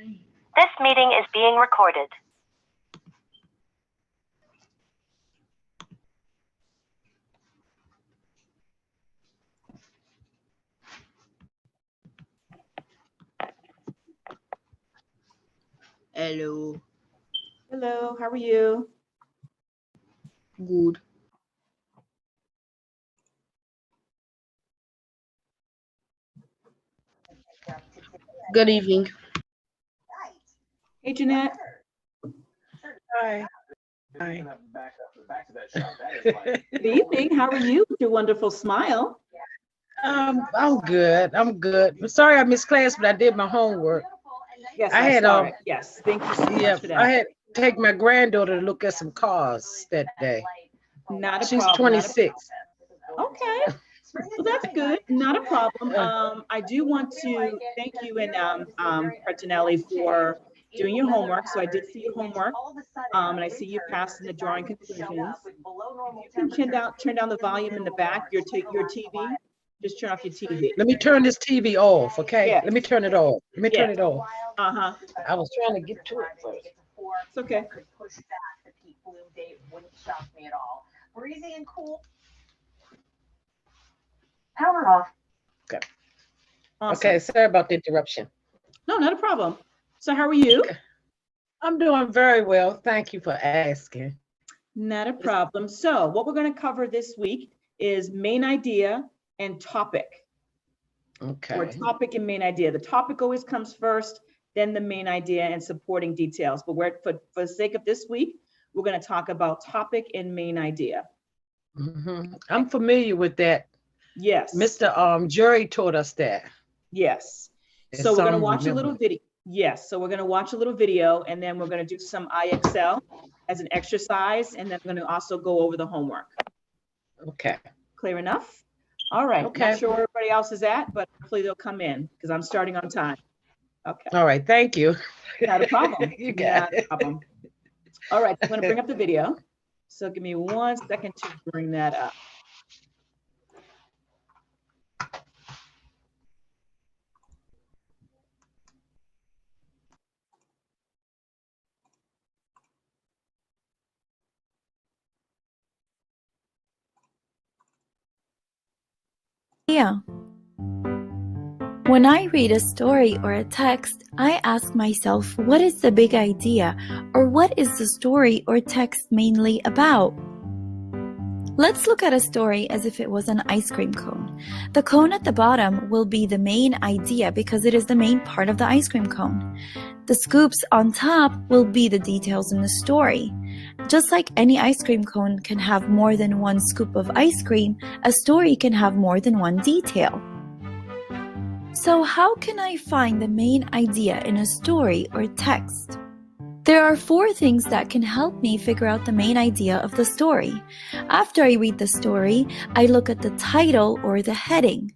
This meeting is being recorded. Hello. Hello, how are you? Good. Good evening. Hey, Jeanette. Hi. Hi. Good evening. How are you with your wonderful smile? I'm good. I'm good. I'm sorry I missed class, but I did my homework. Yes, I I had, saw it. Yes, thank you so Yeah, much for that. I had to take my granddaughter to look at some cars that day. Not a She's problem. 26. Okay, well that's good. Not a problem. I do want to thank you and Martinelli for doing your homework. So I did see your homework, and I see you passed in the drawing conclusions. You can turn down the volume in the back. Your TV. Just turn off your TV. Let me turn this TV off, okay? Yeah. Let me turn it off. Let me turn Yeah. it off. Uh-huh. I was trying to get to it first. It's okay. Breezy and cool. Power off. Okay. Awesome. Okay, sorry about the interruption. No, not a problem. So how are you? Okay. I'm doing very well. Thank you for asking. Not a problem. So what we're going to cover this week is main idea and topic. Okay. Or topic and main idea. The topic always comes first, then the main idea and supporting details. But for the sake of this week, we're going to talk about topic and main idea. Mm-hmm. I'm familiar with that. Yes. Mr. Jury taught us that. Yes. So we're going to watch a little video. Yes. So we're going to watch a little video and then we're going to do some IXL as an exercise. And then we're going to also go over the homework. Okay. Clear enough? All right. Okay. Not sure where everybody else is at, but hopefully they'll come in because I'm starting on time. Okay. All right. Thank you. Not a problem. You got Not a problem. All right. I'm going to bring up the video. So give me 1 second to bring that up. Yeah. When I read a story or a text, I ask myself, what is the big idea, or what is the story or text mainly about? Let's look at a story as if it was an ice cream cone. The cone at the bottom will be the main idea because it is the main part of the ice cream cone. The scoops on top will be the details in the story. Just like any ice cream cone can have more than one scoop of ice cream, a story can have more than one detail. So how can I find the main idea in a story or text? There are 4 things that can help me figure out the main idea of the story. After I read the story, I look at the title or the heading.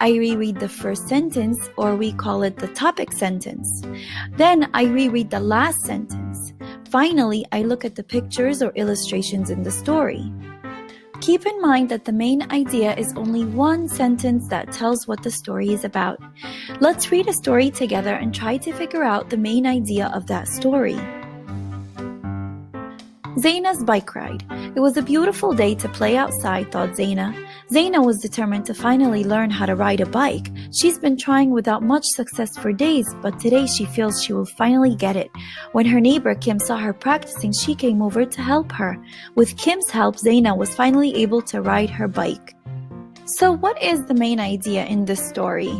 I reread the first sentence, or we call it the topic sentence. Then I reread the last sentence. Finally, I look at the pictures or illustrations in the story. Keep in mind that the main idea is only one sentence that tells what the story is about. Let's read a story together and try to figure out the main idea of that story. Zaina's bike ride. It was a beautiful day to play outside, thought Zaina. Zaina was determined to finally learn how to ride a bike. She's been trying without much success for days, but today she feels she will finally get it. When her neighbor Kim saw her practicing, she came over to help her. With Kim's help, Zaina was finally able to ride her bike. So what is the main idea in this story?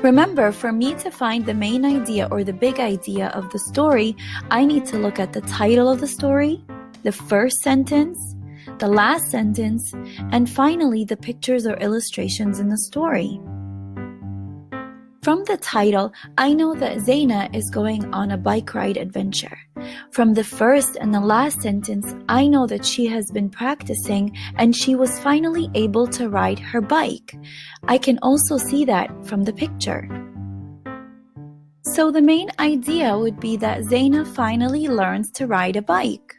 Remember, for me to find the main idea or the big idea of the story, I need to look at the title of the story, the first sentence, the last sentence, and finally the pictures or illustrations in the story. From the title, I know that Zaina is going on a bike ride adventure. From the first and the last sentence, I know that she has been practicing and she was finally able to ride her bike. I can also see that from the picture. So the main idea would be that Zaina finally learns to ride a bike.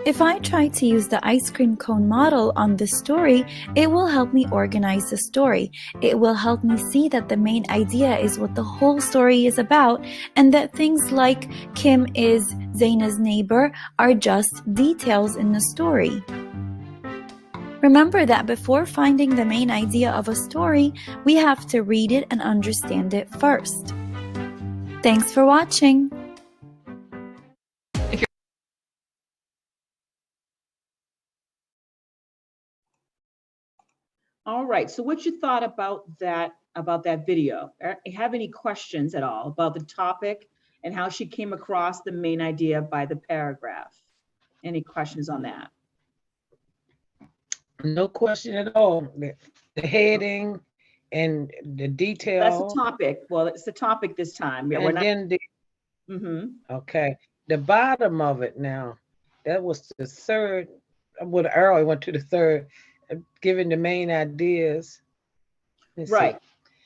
If I try to use the ice cream cone model on this story, it will help me organize the story. It will help me see that the main idea is what the whole story is about, and that things like Kim is Zaina's neighbor are just details in the story. Remember that before finding the main idea of a story, we have to read it and understand it first. Thanks for watching! All right, so what you thought about that video? Have any questions at all about the topic and how she came across the main idea by the paragraph? Any questions on that? No question at all. The heading and the detail. That's the topic. Well, it's the topic this time. Yeah, and then okay, the bottom of it now, that was the third, well, the arrow went to the third, giving the main ideas. Right.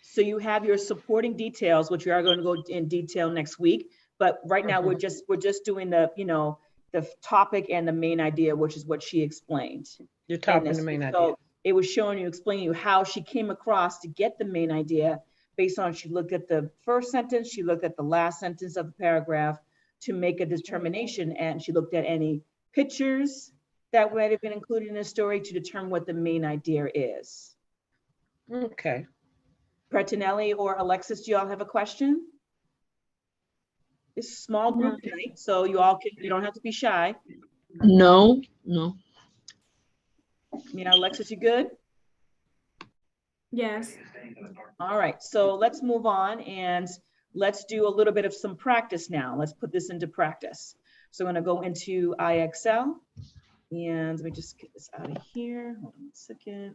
So you have your supporting details, which we are going to go in detail next week. But right now we're just doing the, the topic and the main idea, which is what she explained. You're talking the main idea. So it was showing you, explaining you how she came across to get the main idea based on, she looked at the first sentence, she looked at the last sentence of the paragraph to make a determination, and she looked at any pictures that might have been included in the story to determine what the main idea is. Okay. Pretinelli or Alexis, do you all have a question? It's a small group tonight, so you don't have to be shy. No. Alexis, you good? Yes. All right, so let's move on and let's do a little bit of some practice now. Let's put this into practice. So I'm going to go into IXL, and let me just get this out of here. Hold on a second.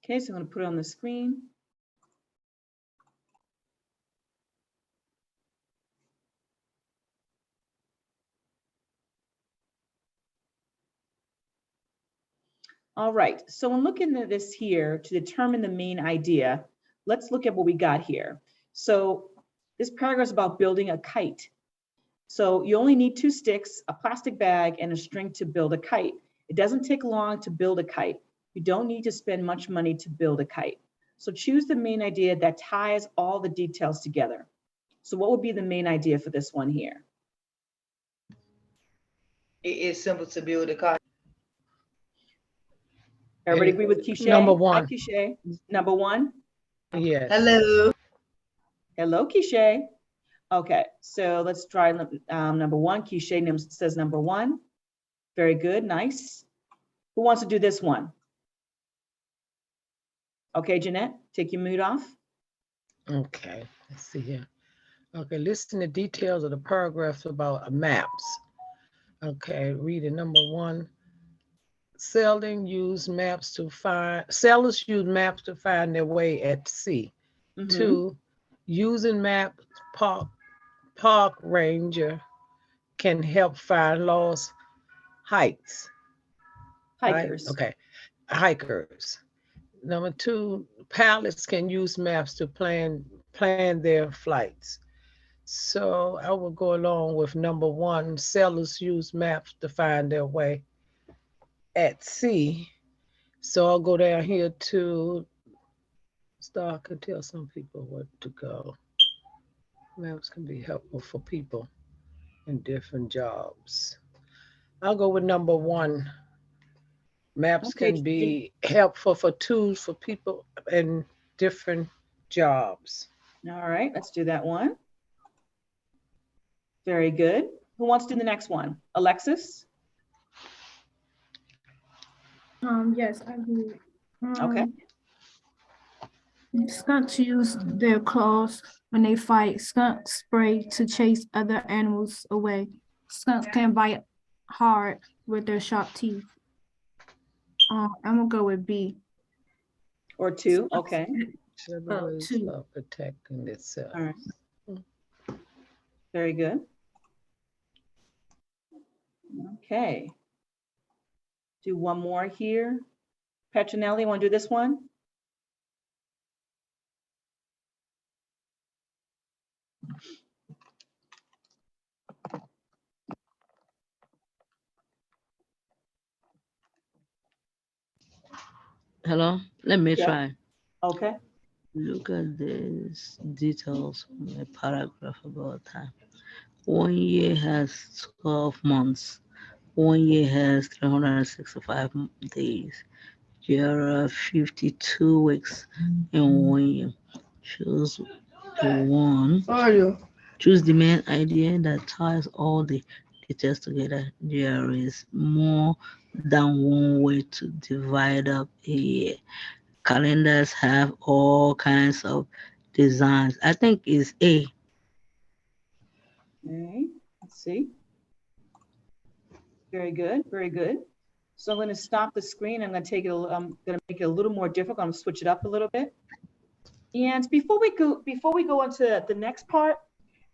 Okay, so I'm going to put it on the screen. All right, so when looking at this here to determine the main idea, let's look at what we got here. So this paragraph is about building a kite. So you only need 2 sticks, a plastic bag, and a string to build a kite. It doesn't take long to build a kite. You don't need to spend much money to build a kite. So choose the main idea that ties all the details together. So what would be the main idea for this one here? It is simple to build a kite. Everybody agree with Keisha? Number 1. Hi, Keisha. Number 1? Yes. Hello. Hello, Keisha. Okay, so let's try number 1. Keisha says number 1. Very good, nice. Who wants to do this one? Okay, Jeanette, take your mute off. Okay, let's see here. Okay, listen to details of the paragraphs about maps. Okay, reading number 1. Sellers use maps to find their way at sea. 2, using maps, park ranger can help find lost hikers. Hikers. Right? Okay, hikers. Number 2, pilots can use maps to plan their flights. So I will go along with number 1. Sellers use maps to find their way at sea. So I'll go down here to I can tell some people where to go. Maps can be helpful for people in different jobs. I'll go with number 1. Maps can be helpful for tools for people in different jobs. All right, let's do that one. Very good. Who wants to do the next one? Alexis? Yes, I do. Okay. Skunks use their claws when they fight. Skunks spray to chase other animals away. Skunks can bite hard with their sharp teeth. I'm gonna go with B. Or 2, okay. Several ways 2. of protecting itself. All right. Very good. Okay. Do one more here. Petronelli, want to do this one? Hello, let me Yeah. try. Okay. Look at these details from a paragraph about time. 1 year has 12 months. 1 year has 365 days. There are 52 weeks in 1 year. Choose one. Choose the main idea that ties all the details together. There is more than one way to divide up a year. Calendars have all kinds of designs. I think it's A. Okay. Let's see. Very good. Very good. So I'm going to stop the screen. I'm going to take it. I'm going to make it a little more difficult. I'm going to switch it up a little bit. And before we go into the next part,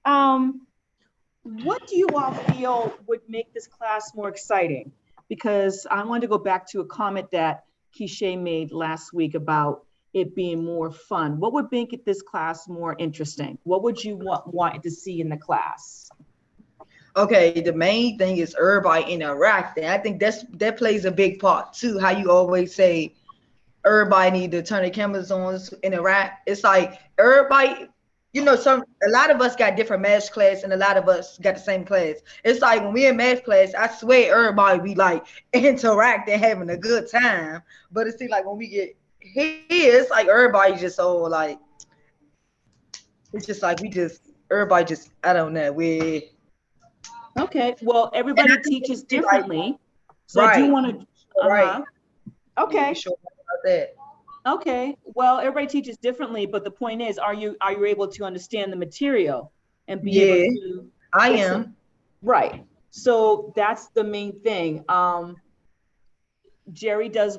what do you all feel would make this class more exciting? Because I wanted to go back to a comment that Keisha made last week about it being more fun. What would make this class more interesting? What would you want to see in the class? Okay, the main thing is everybody interacting. I think that plays a big part too. How you always say everybody need to turn their cameras on to interact. It's like everybody, a lot of us got different math class and a lot of us got the same class. It's like when we in math class, I swear everybody be like interacting, having a good time. But it seems like when we get here, it's like everybody just all like, it's just like everybody just, I don't know, Okay, well, everybody teaches differently. So I do want to, right. Okay. Sure about that. Okay, well, everybody teaches differently, but the point is, are you able to understand the material and be able to? I am. Right. So that's the main thing. Jerry does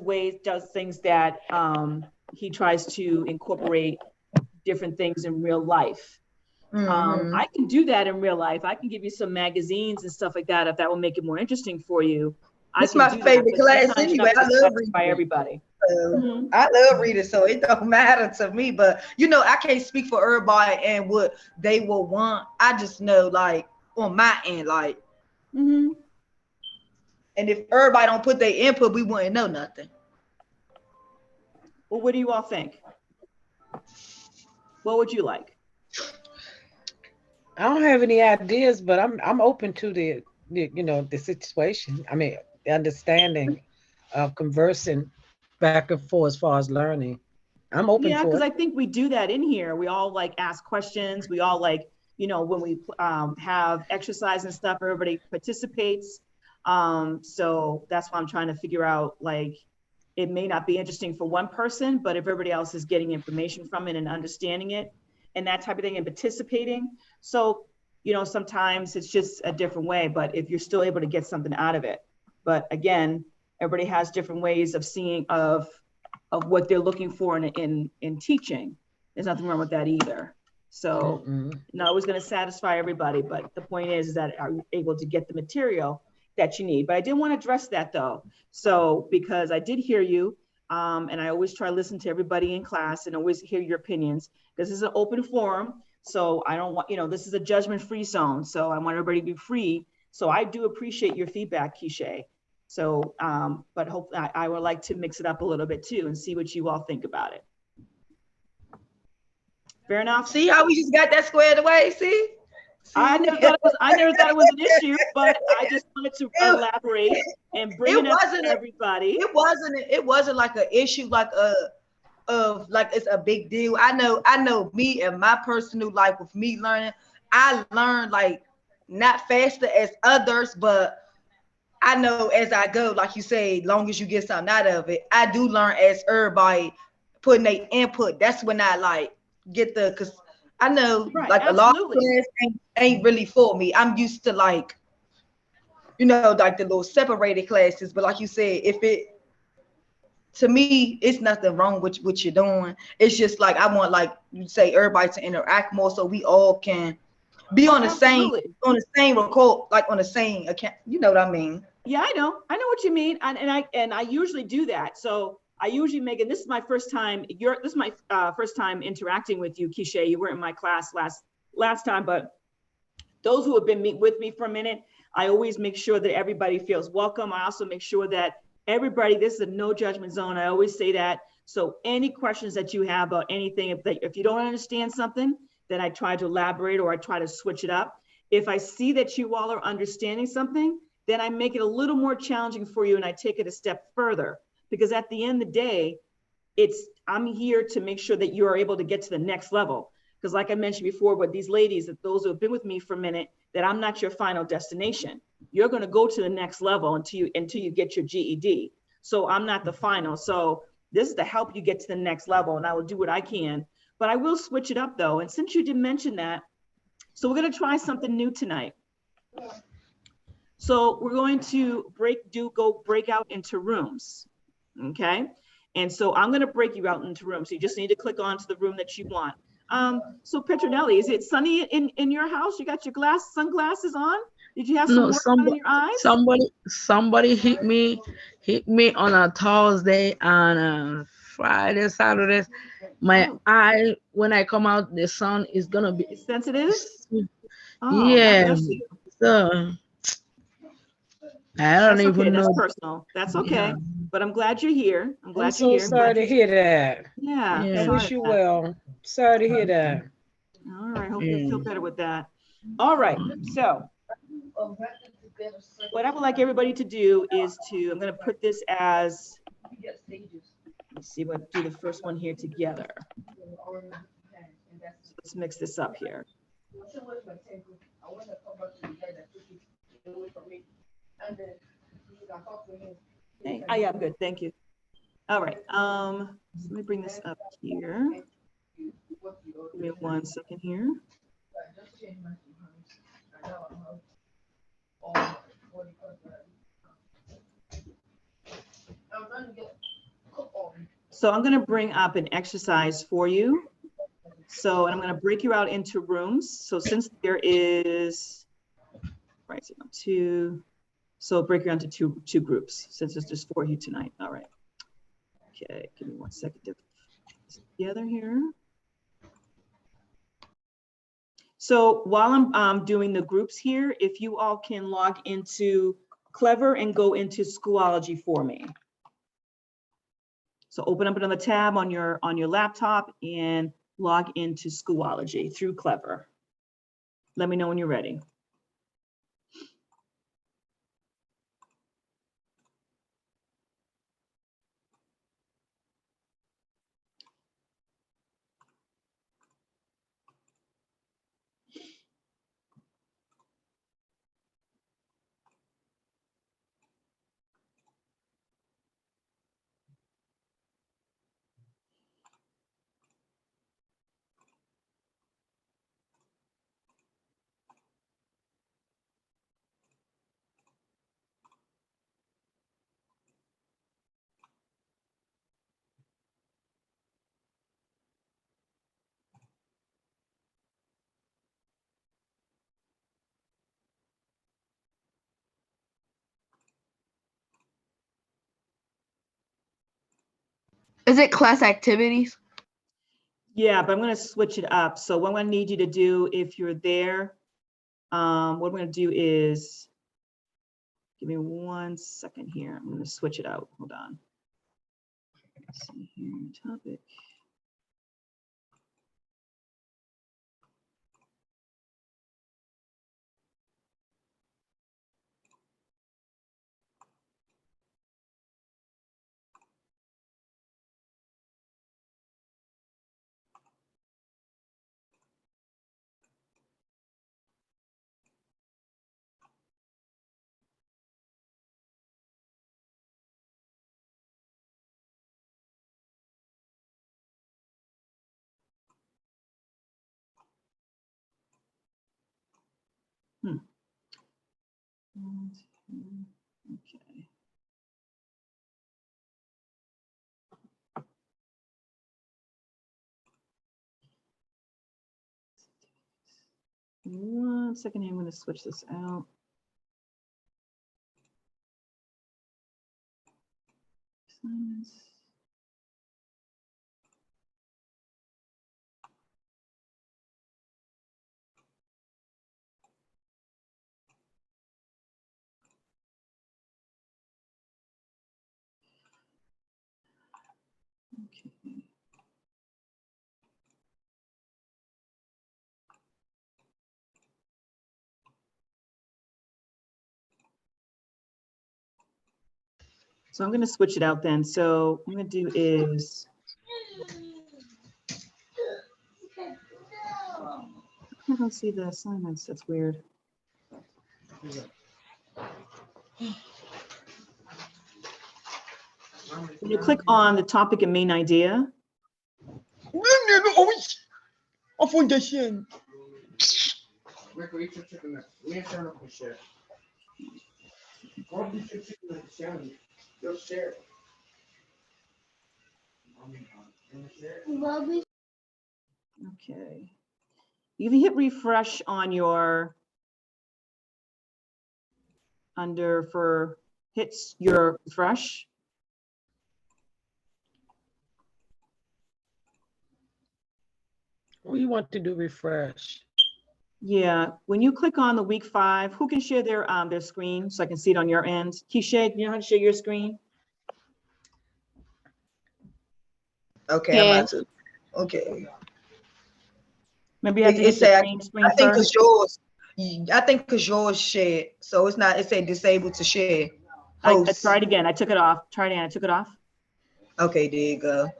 things that he tries to incorporate different things in real life. I can do that in real life. I can give you some magazines and stuff like that if that will make it more interesting for you. It's my favorite class anyway. I love reading by everybody. I love reading, so it don't matter to me. But I can't speak for everybody and what they will want. I just know, like on my end, like, and if everybody don't put their input, we wouldn't know nothing. Well, what do you all think? What would you like? I don't have any ideas, but I'm open to the situation. I mean, the understanding of conversing back and forth as far as learning. I'm open for it. Yeah, because I think we do that in here. We all like ask questions. We all like, when we have exercise and stuff, everybody participates. So that's why I'm trying to figure out, like, it may not be interesting for one person, but if everybody else is getting information from it and understanding it and that type of thing and participating. So, sometimes it's just a different way, but if you're still able to get something out of it. But again, everybody has different ways of seeing of what they're looking for in teaching. There's nothing wrong with that either. So not always going to satisfy everybody, but the point is that are you able to get the material that you need? But I didn't want to address that though. So because I did hear you, and I always try to listen to everybody in class and always hear your opinions. This is an open forum. So I don't want, this is a judgment-free zone. So I want everybody to be free. So I do appreciate your feedback, Keisha. So, but hopefully I would like to mix it up a little bit too and see what you all think about it. Fair enough. See how we just got that squared away? See? I never thought it was an issue, but I just wanted to elaborate and bring it up to everybody. It wasn't like an issue, like it's a big deal. I know me and my personal life with me learning, I learned like not faster as others, but I know as I go, like you say, long as you get something out of it, I do learn as everybody putting their input. That's when I like get because I know like a lot of class ain't really for me. I'm used to like, like the little separated classes, but like you said, if to me, it's nothing wrong with what you're doing. It's just like I want, like you say, everybody to interact more so we all can be on the Absolutely. same record, like on the same account. You know what I mean? Yeah, I know what you mean, and I usually do that. So I usually make, and this is my first time. This is my first time interacting with you, Keisha. You were in my class last time, but those who have been with me for a minute, I always make sure that everybody feels welcome. I also make sure that everybody, this is a no judgment zone. I always say that. So any questions that you have about anything, if you don't understand something, then I try to elaborate or I try to switch it up. If I see that you all are understanding something, then I make it a little more challenging for you and I take it a step further. Because at the end of the day, I'm here to make sure that you are able to get to the next level. Because like I mentioned before, with these ladies, that those who have been with me for a minute, that I'm not your final destination. You're going to go to the next level until you get your GED. So I'm not the final. So this is to help you get to the next level, and I will do what I can. But I will switch it up though. And since you did mention that, so we're going to try something new tonight. So we're going to break out into rooms. Okay. And so I'm going to break you out into rooms. So you just need to click onto the room that you want. So Petronelli, is it sunny in your house? You got your sunglasses on? Did you have some No, work done in your eyes? somebody hit me on a Thursday and Friday, Saturday. My eye, when I come out, the sun is gonna be It's sensitive? Oh, yeah. God bless you. So I don't That's okay. even That's know. personal. That's okay. Yeah. But I'm glad you're here. I'm I'm glad so you're here. sorry to hear that. Yeah. Yeah. I Sorry wish you about that. well. Sorry to hear that. All right. Hope you feel better with that. All right. So what I would like everybody to do is I'm going to put this as, let's see, we'll do the first one here together. So let's mix this up here. Hey, yeah, I'm good. Thank you. All right. So let me bring this up here. Give me 1 second here. So I'm going to bring up an exercise for you. So I'm going to break you out into rooms. So since there is, right, so 2, so break you out into two groups since there's just 4 of you tonight. All right. Okay, give me 1 second to put this together here. So while I'm doing the groups here, if you all can log into Clever and go into Schoology for me. So open up another tab on your laptop and log into Schoology through Clever. Let me know when you're ready. Is it class activities? Yeah, but I'm going to switch it up. So what I'm going to need you to do, if you're there, what I'm going to do is, give me 1 second here. I'm going to switch it out. Hold on. Let's see here, topic. Okay. 1 second here. I'm going to switch this out. Assignments. Okay. So I'm going to switch it out then. So what I'm going to do is I don't see the assignments. That's weird. When you click on the topic and main idea, okay. You can hit refresh on your hits your refresh. We want to do refresh. Yeah, when you click on the week 5, who can share their screen so I can see it on your end? Keisha, you know how to share your screen? Okay, I'm about to. Okay. Maybe you have to hit the green screen I think first. because yours shared, so it's not. It said disabled to share. I tried again. I took it off. Try it again. I took it off. Okay, there you go.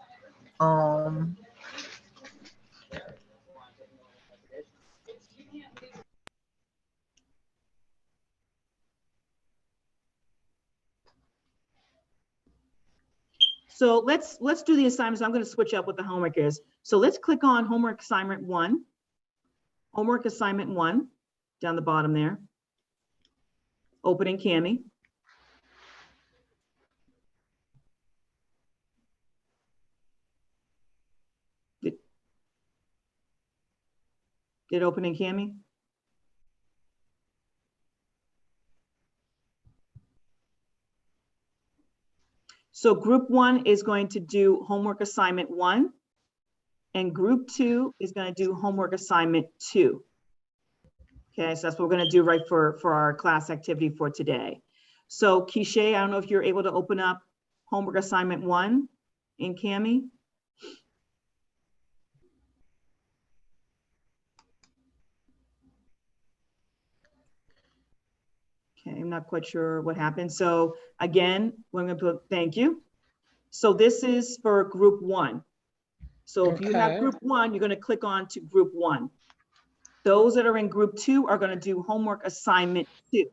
So let's do the assignments. I'm going to switch up what the homework is. So let's click on homework assignment 1. Homework assignment 1 down the bottom there. Open in Kami. Did it open in Kami? So group 1 is going to do homework assignment 1, and group 2 is going to do homework assignment 2. Okay, so that's what we're going to do right for our class activity for today. So Keisha, I don't know if you're able to open up homework assignment 1 in Kami. Okay, I'm not quite sure what happened. So again, we're going to put thank you. So this is for group 1. So if you have group 1, you're going to click on to group 1. Those that are in group 2 are going to do homework assignment 2.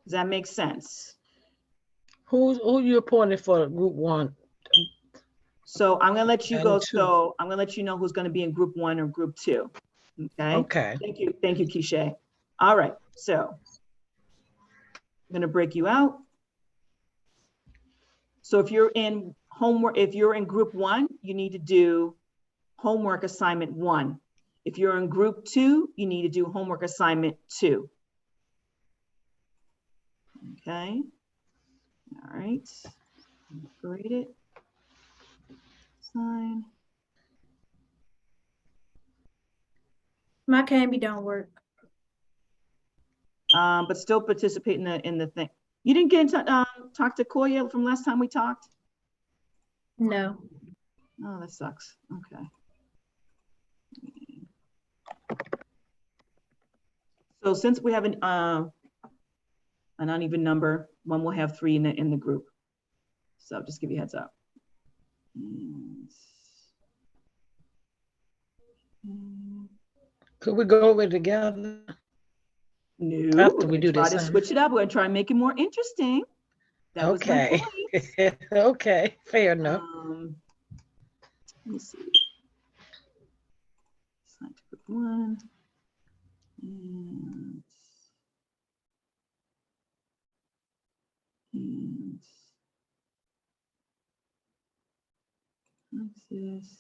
Does that make sense? Who you appointed for group 1? So I'm going to let you go. 2. So I'm going to let you know who's going to be in group 1 or group 2. Okay. Okay. Thank you. Thank you, Keisha. All right. So I'm going to break you out. So if you're in homework, if you're in group 1, you need to do homework assignment 1. If you're in group 2, you need to do homework assignment 2. Okay. All right. Grade it. Sign. My Kami don't work. But still participate in the thing. You didn't get into talk to Koya from last time we talked? No. Oh, that sucks. Okay. So since we have an uneven number, one will have 3 in the group. So just give you a heads up. Could we go over it together? No, After we do try this. to switch it up. We're gonna try and make it more interesting. That was my point. Okay, fair enough. Let me see. Assign to group 1. And what's this?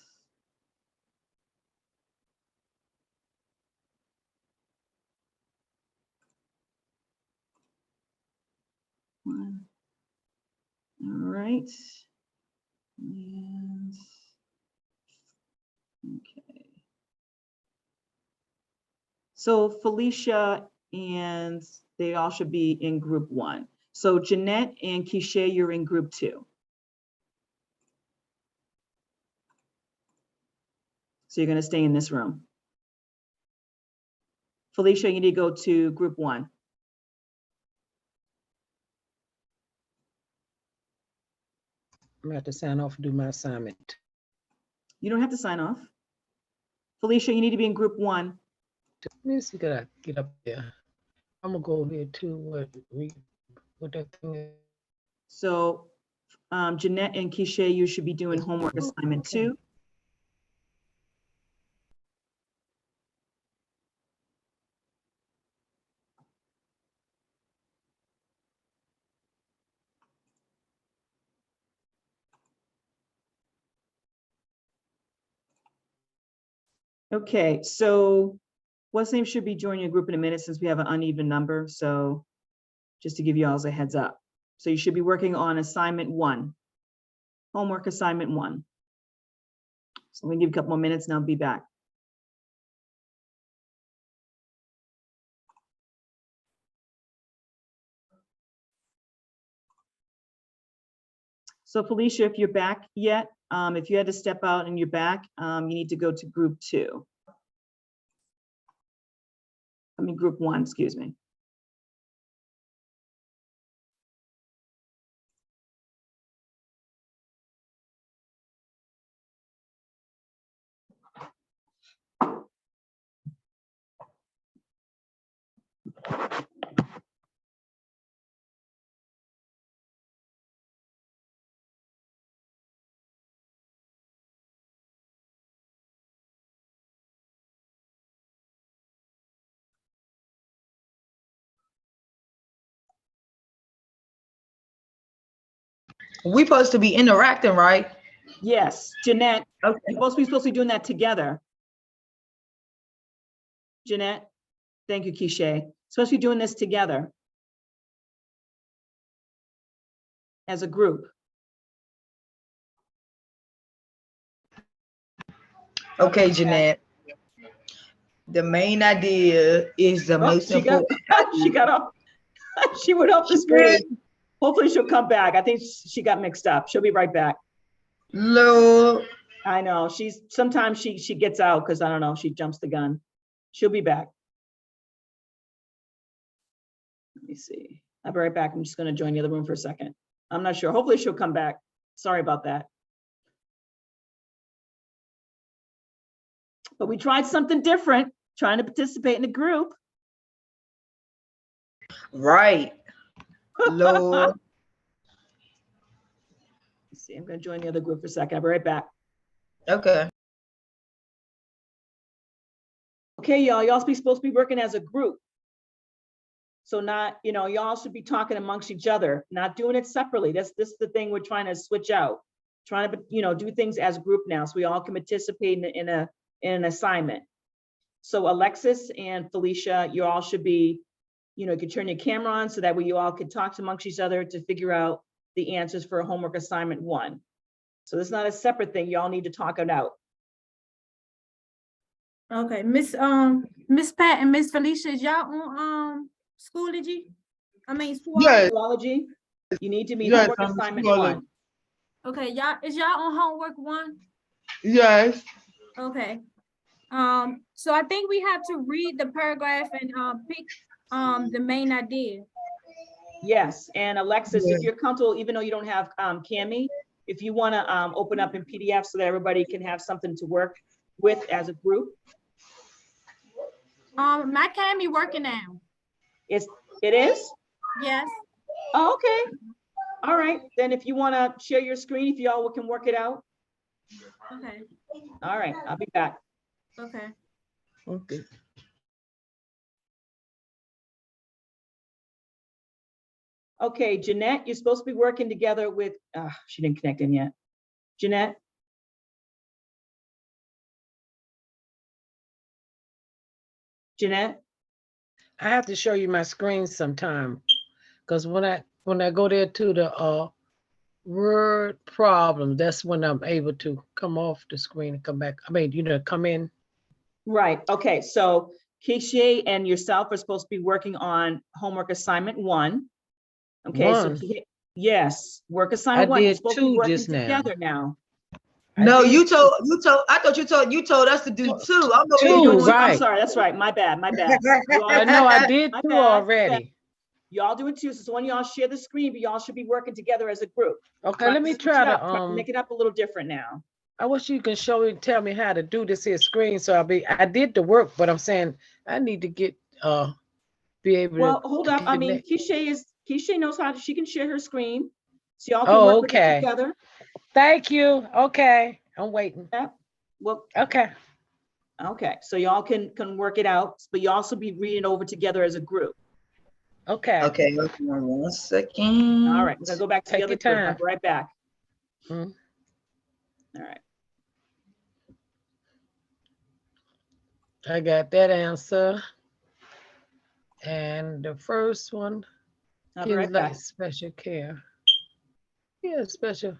All right. And, okay. So Felicia and they all should be in group 1. So Jeanette and Keisha, you're in group 2. So you're going to stay in this room. Felicia, you need to go to group 1. I'm gonna have to sign off and do my assignment. You don't have to sign off. Felicia, you need to be in group 1. Let me see, gotta get up there. I'm gonna go there too. What that thing is. So Jeanette and Keisha, you should be doing homework assignment 2. Okay, so what's name should be joining your group in a minute since we have an uneven number. So just to give you all a heads up. So you should be working on assignment 1, homework assignment 1. So I'm gonna give you a couple more minutes and I'll be back. So Felicia, if you're back yet, if you had to step out and you're back, you need to go to group 2. I mean, group 1, excuse me. We supposed to be interacting, right? Yes, Jeanette, Okay. you're supposed to be doing that together. Jeanette, thank you, Keisha. Supposed to be doing this together as a group. Okay, Jeanette. The main idea is the most She got, important. she got off. She went off the screen. Hopefully she'll come back. I think she got mixed up. She'll be right back. Lord. I know, sometimes she gets out because I don't know, she jumps the gun. She'll be back. Let me see. I'll be right back. I'm just gonna join the other room for a second. I'm not sure. Hopefully she'll come back. Sorry about that. But we tried something different, trying to participate in a group. Right. Lord. Let's see, I'm gonna join the other group for a second. I'll be right back. Okay. Okay, y'all supposed to be working as a group. So not, y'all should be talking amongst each other, not doing it separately. This is the thing we're trying to switch out. Trying to, do things as a group now so we all can participate in an assignment. So Alexis and Felicia, you all should be, you can turn your camera on so that way you all can talk amongst each other to figure out the answers for homework assignment 1. So this is not a separate thing. Y'all need to talk it out. Okay, Miss Pat and Miss Felicia, is y'all on Schoology? I mean, Yeah. Zoology, you need to be Yes, homework I'm assignment Zoology. 1. Okay, is y'all on homework 1? Yes. Okay. So I think we have to read the paragraph and pick the main idea. Yes, and Alexis, Yeah. if you're comfortable, even though you don't have Cami, if you want to open up in PDF so that everybody can have something to work with as a group. My Cami working now. It is? Yes. Oh, okay. All right, then if you want to share your screen, if y'all can work it out. Okay. All right, I'll be back. Okay. Okay. Okay, Jeanette, you're supposed to be working together with, she didn't connect in yet. Jeanette? Jeanette? I have to show you my screen sometime, because when when I go there to the word problem, that's when I'm able to come off the screen and come back. I mean, come in. Right, okay, so Keisha and yourself are supposed to be working on homework assignment 1. Okay, so One. yes, work assignment 1, you're did supposed to be 2 working just now. together now. No, did you told, I thought you told us to do 2. I'm over here 2, doing I'm right. sorry, that's right, my bad. I know I did My 2 bad. already. Y'all doing 2, so when y'all share the screen, but y'all should be working together as a group. Okay, let me try to make it up a little different now. I wish you can tell me how to do this here screen. So I did the work, but I'm saying I need to get be able Well, to. hold up, I mean, Keisha knows how she can share her screen. So y'all can Oh, work with it okay. together. Thank you. Okay, I'm waiting. Well, Okay. okay, so y'all can work it out, but you also be reading over together as a group. Okay. Okay, 1 second. All right, we're gonna go back to Take the other your group. I'll time. be right back. Mhm. All right. I got that answer. And the first one I'll be is right like back. special care. Yeah, special.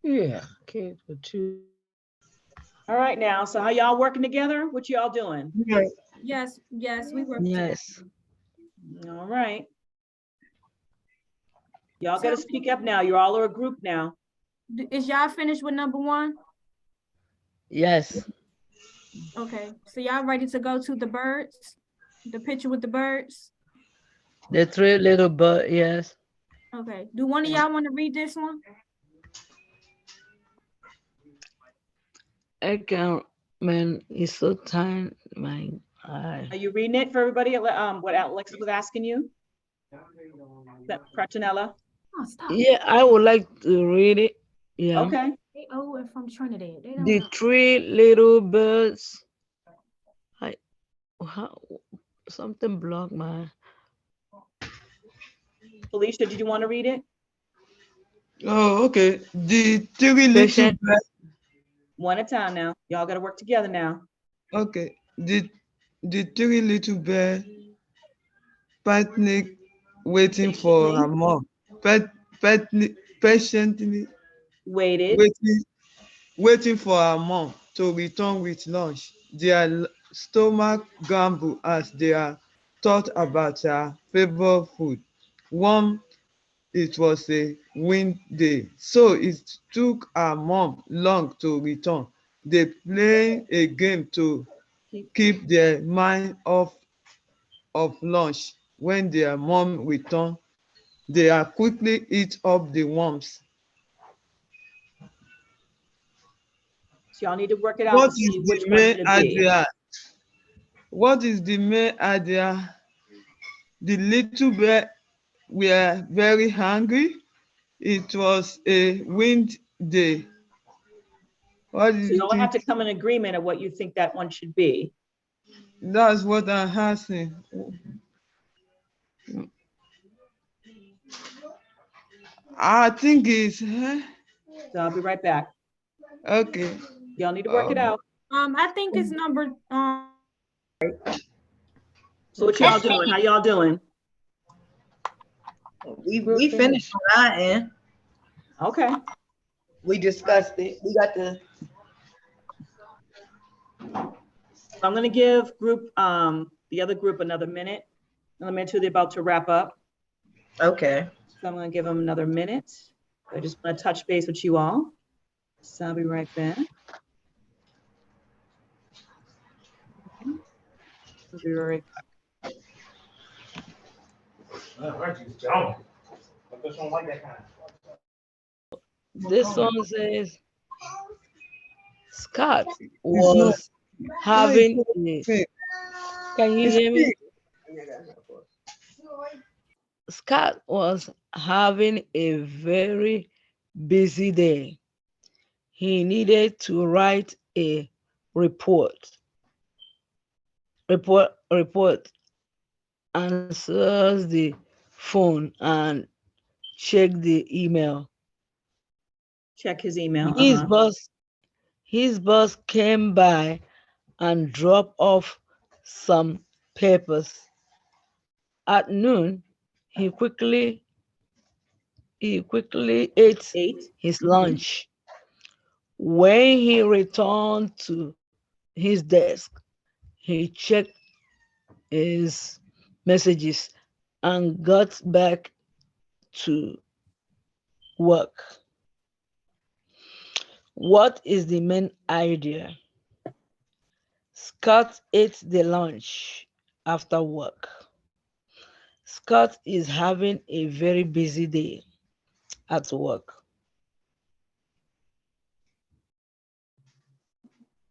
Yeah, kids with two. All right now, so how y'all working together? What y'all doing? Yes, we work. Yes. All right. Y'all gotta speak up now. You all are a group now. Is y'all finished with number 1? Yes. Okay, so y'all ready to go to the birds? The picture with the birds? The 3 little bird, yes. Okay, do one of y'all want to read this one? I can't, man, it's so tight, my eye. Are you reading it for everybody? What Alex was asking you? Pratinella? Oh, stop. Yeah, I would like to read it. Yeah. Okay. They are from Trinidad. They don't The know. 3 little birds. Something blocked my. Felicia, did you want to read it? Oh, okay. The 3 little Patient. birds. One at a time now. Y'all got to work together now. Okay. The 3 little birds patiently waiting for her mom. Patiently Waited. waiting for her mom to return with lunch. Their stomach grumble as they are thought about her favorite food. One, it was a wind day, so it took her mom long to return. They play a game to keep their mind off of lunch. When their mom return, they are quickly eat up the worms. So y'all need to work it out What and see is which the one's main gonna be. idea? What is the main idea? The little bear were very hungry. It was a wind day. What do So you y'all have think? to come in agreement of what you think that one should be. That's what I'm asking. I think it's So I'll be right back. okay. Y'all need to work it out. I think it's number So what y'all doing? How y'all doing? We finished on our end. Okay. We discussed it. We got the. I'm gonna give the other group another minute. Elementary, they're about to wrap up. Okay. So I'm gonna give them another minute. I just wanna touch base with you all. So I'll be right back. I'll be right back. This one says Scott was having a. Can you hear me? Scott was having a very busy day. He needed to write a report. Answers the phone and check the email. Check his email. His boss came by and dropped off some papers. At noon, he quickly He quickly ate Ate. his lunch. When he returned to his desk, he checked his messages and got back to work. What is the main idea? Scott ate the lunch after work. Scott is having a very busy day at work.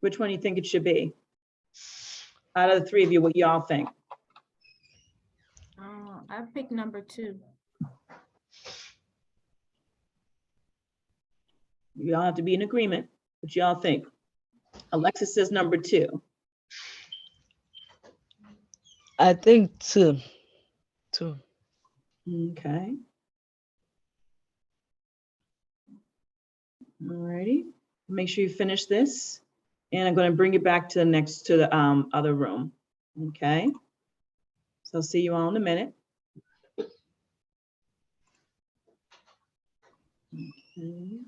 Which one do you think it should be? Out of the three of you, what y'all think? I picked number 2. Y'all have to be in agreement. What y'all think? Alexis says number 2. I think two. Okay. Alrighty. Make sure you finish this. And I'm going to bring it back to the other room. Okay. So I'll see you all in a minute. Okay.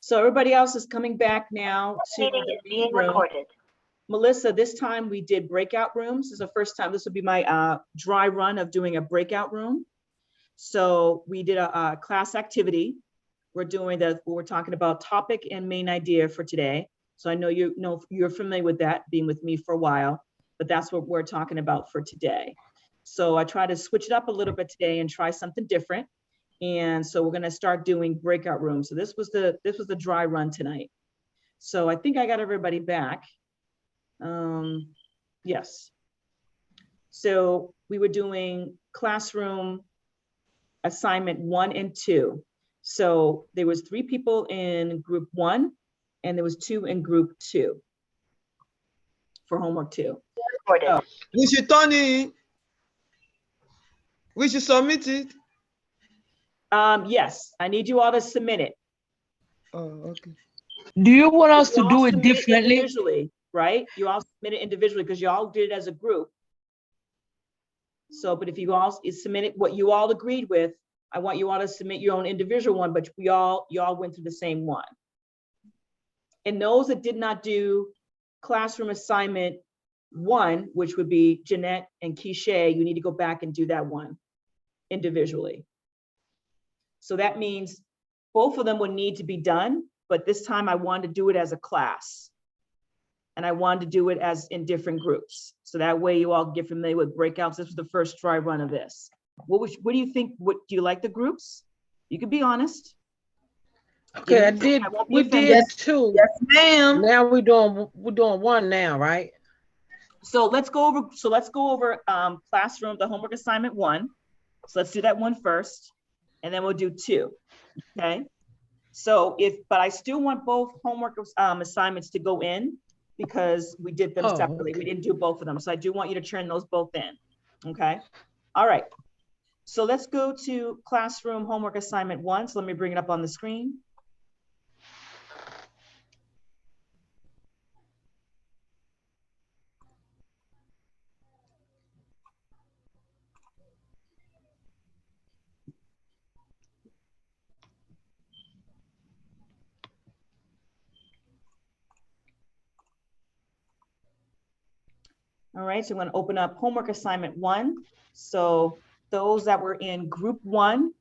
So everybody else is coming back now to Meeting the is main being room. recorded. Melissa, this time we did breakout rooms. This is the first time. This will be my dry run of doing a breakout room. So we did a class activity. We're talking about topic and main idea for today. So I know you're familiar with that, being with me for a while, but that's what we're talking about for today. So I try to switch it up a little bit today and try something different. And so we're going to start doing breakout rooms. So this was the dry run tonight. So I think I got everybody back. Yes. So we were doing classroom assignment 1 and 2. So there was 3 people in group 1 and there was 2 in group 2 for homework 2. Recorded. Oh. We should turn in. We should submit it. Yes, I need you all to submit it. Oh, okay. Do you want us You to all do it submit differently? individually, right? You all submit it individually because you all did it as a group. So, but if you all submitted what you all agreed with, I want you all to submit your own individual one, but you all went through the same one. And those that did not do classroom assignment 1, which would be Jeanette and Keisha, you need to go back and do that one individually. So that means both of them would need to be done, but this time I wanted to do it as a class. And I wanted to do it as in different groups. So that way you all get familiar with breakouts. This was the first dry run of this. What do you think? Do you like the groups? You can be honest. Okay, we did 2. Yes, ma'am. Now we're doing 1 now, right? So let's go over classroom, the homework assignment 1. So let's do that one first, and then we'll do 2. Okay. So but I still want both homework assignments to go in because we did them separately. Okay. We didn't do both of them. So I do want you to turn those both in. Okay. All right. So let's go to classroom homework assignment 1. So let me bring it up on the screen. All right, so I'm going to open up homework assignment 1. So those that were in group 1,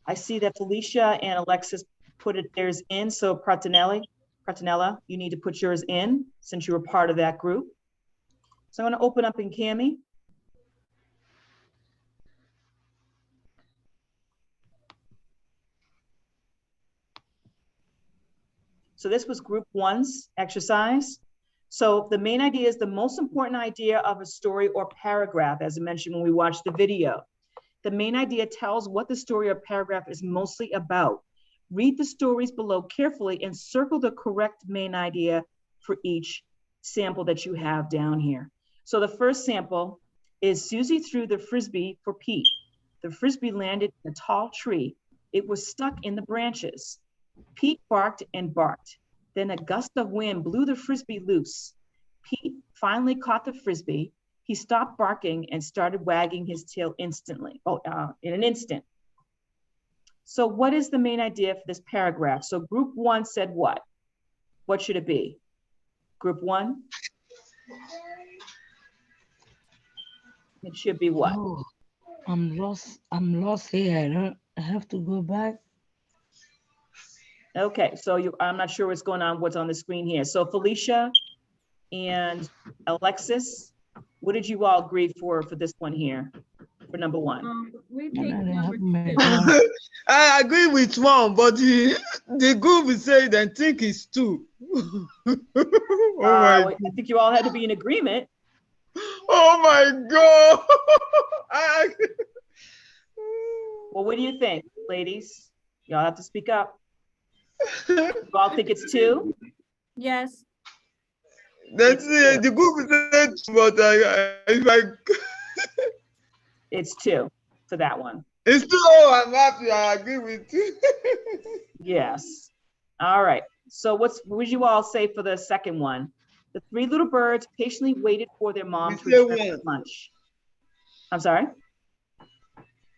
I see that Felicia and Alexis put theirs in. So Pratinella, you need to put yours in since you were part of that group. So I'm going to open up in Cami. So this was group 1's exercise. So the main idea is the most important idea of a story or paragraph, as I mentioned when we watched the video. The main idea tells what the story or paragraph is mostly about. Read the stories below carefully and circle the correct main idea for each sample that you have down here. So the first sample is Susie threw the Frisbee for Pete. The Frisbee landed in a tall tree. It was stuck in the branches. Pete barked and barked. Then a gust of wind blew the Frisbee loose. Pete finally caught the Frisbee. He stopped barking and started wagging his tail instantly, in an instant. So what is the main idea for this paragraph? So group one said what? What should it be? Group one? It should be what? Oh, I'm lost here. I have to go back. Okay, so I'm not sure what's on the screen here. So Felicia and Alexis, what did you all agree for this one here, for number one? We And picked I number have my two. I agree with one, but the group is saying they think it's two. Oh my, I think you all had to be in agreement. oh my God. Well, what do you think, ladies? Y'all have to speak up. You all think it's two? Yes. That's it. The group is saying two, but It's two for that one. it's two. Oh, I'm happy. I agree with you. Yes. All right. So what would you all say for the second one? The three little birds patiently waited for their mom to We say return one. for lunch. I'm sorry?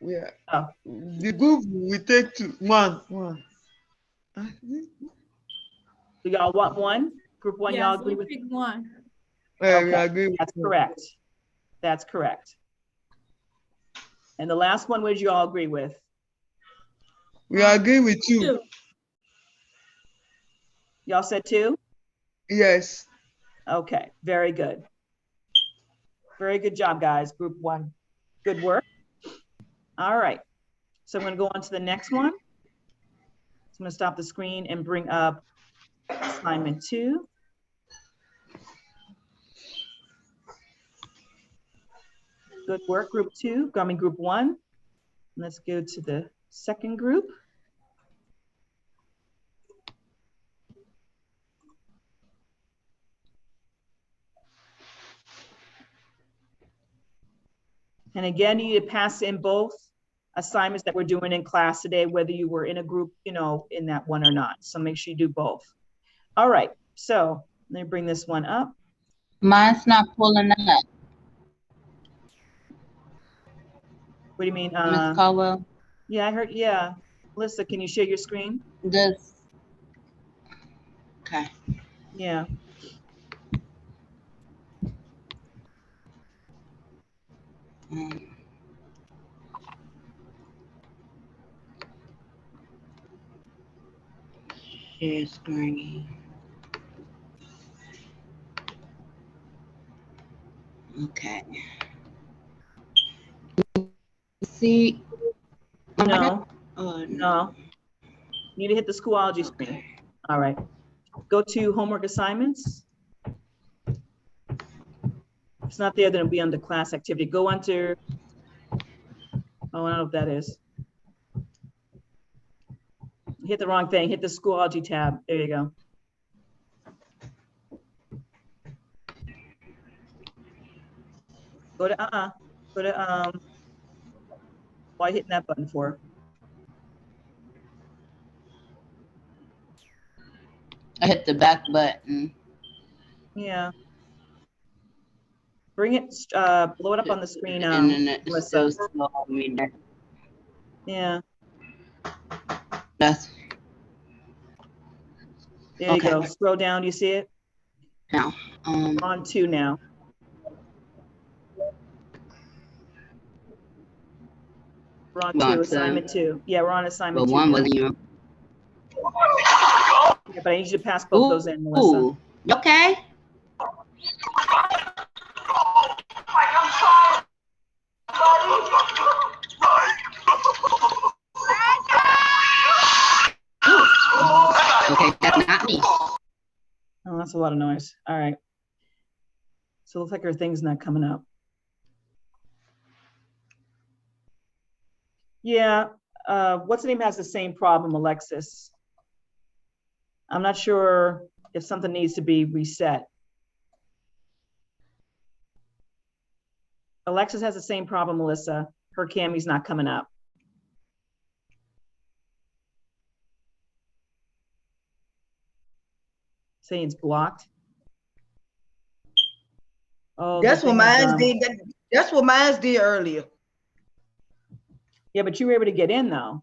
Yeah. Oh. The group we take two. One. Do y'all want one? Group one, y'all Yes, agree we with? picked one. We Okay, agree with that's you. correct. That's correct. And the last one, what did you all agree with? We agree with you. Two. Y'all said two? Yes. Okay, very good. Very good job, guys. Group one, good work. All right, so I'm gonna go on to the next one. So I'm gonna stop the screen and bring up assignment 2. Good work, group 2, group 1. Let's go to the second group. And again, you need to pass in both assignments that we're doing in class today, whether you were in a group, in that one or not. So make sure you do both. All right, so let me bring this one up. Mine's not pulling up. What do you mean? Ms. Caldwell? Yeah, I heard, yeah. Melissa, can you share your screen? This. Okay. Yeah. Share screen. Okay. See? No, Oh, no. You need to hit the Schoology screen. All right. Go to homework assignments. If it's not there, then it'll be under class activity. Go under, oh, I don't know what that is. Hit the wrong thing. Hit the Schoology tab. There you go. Go to, why are you hitting that button for? I hit the back button. Yeah. Bring it, blow it up on the screen, And then it Melissa. still slow me there. Yeah, That's there you Okay. go. Scroll down, do you see it? now. We're on 2 now. We're on We're on 2, two. assignment 2. Yeah, we're on assignment But 2. one now. wasn't even. Yeah, but I need you to pass both those in, Melissa. Ooh. Okay. Okay, that's not me. Oh, that's a lot of noise. All right. So it looks like her thing's not coming up. Yeah, what's the name has the same problem, Alexis. I'm not sure if something needs to be reset. Alexis has the same problem, Melissa. Her Cammy's not coming up. saying it's blocked. Oh, That's the what thing is, mine did. That's what mine did earlier. yeah, but you were able to get in though.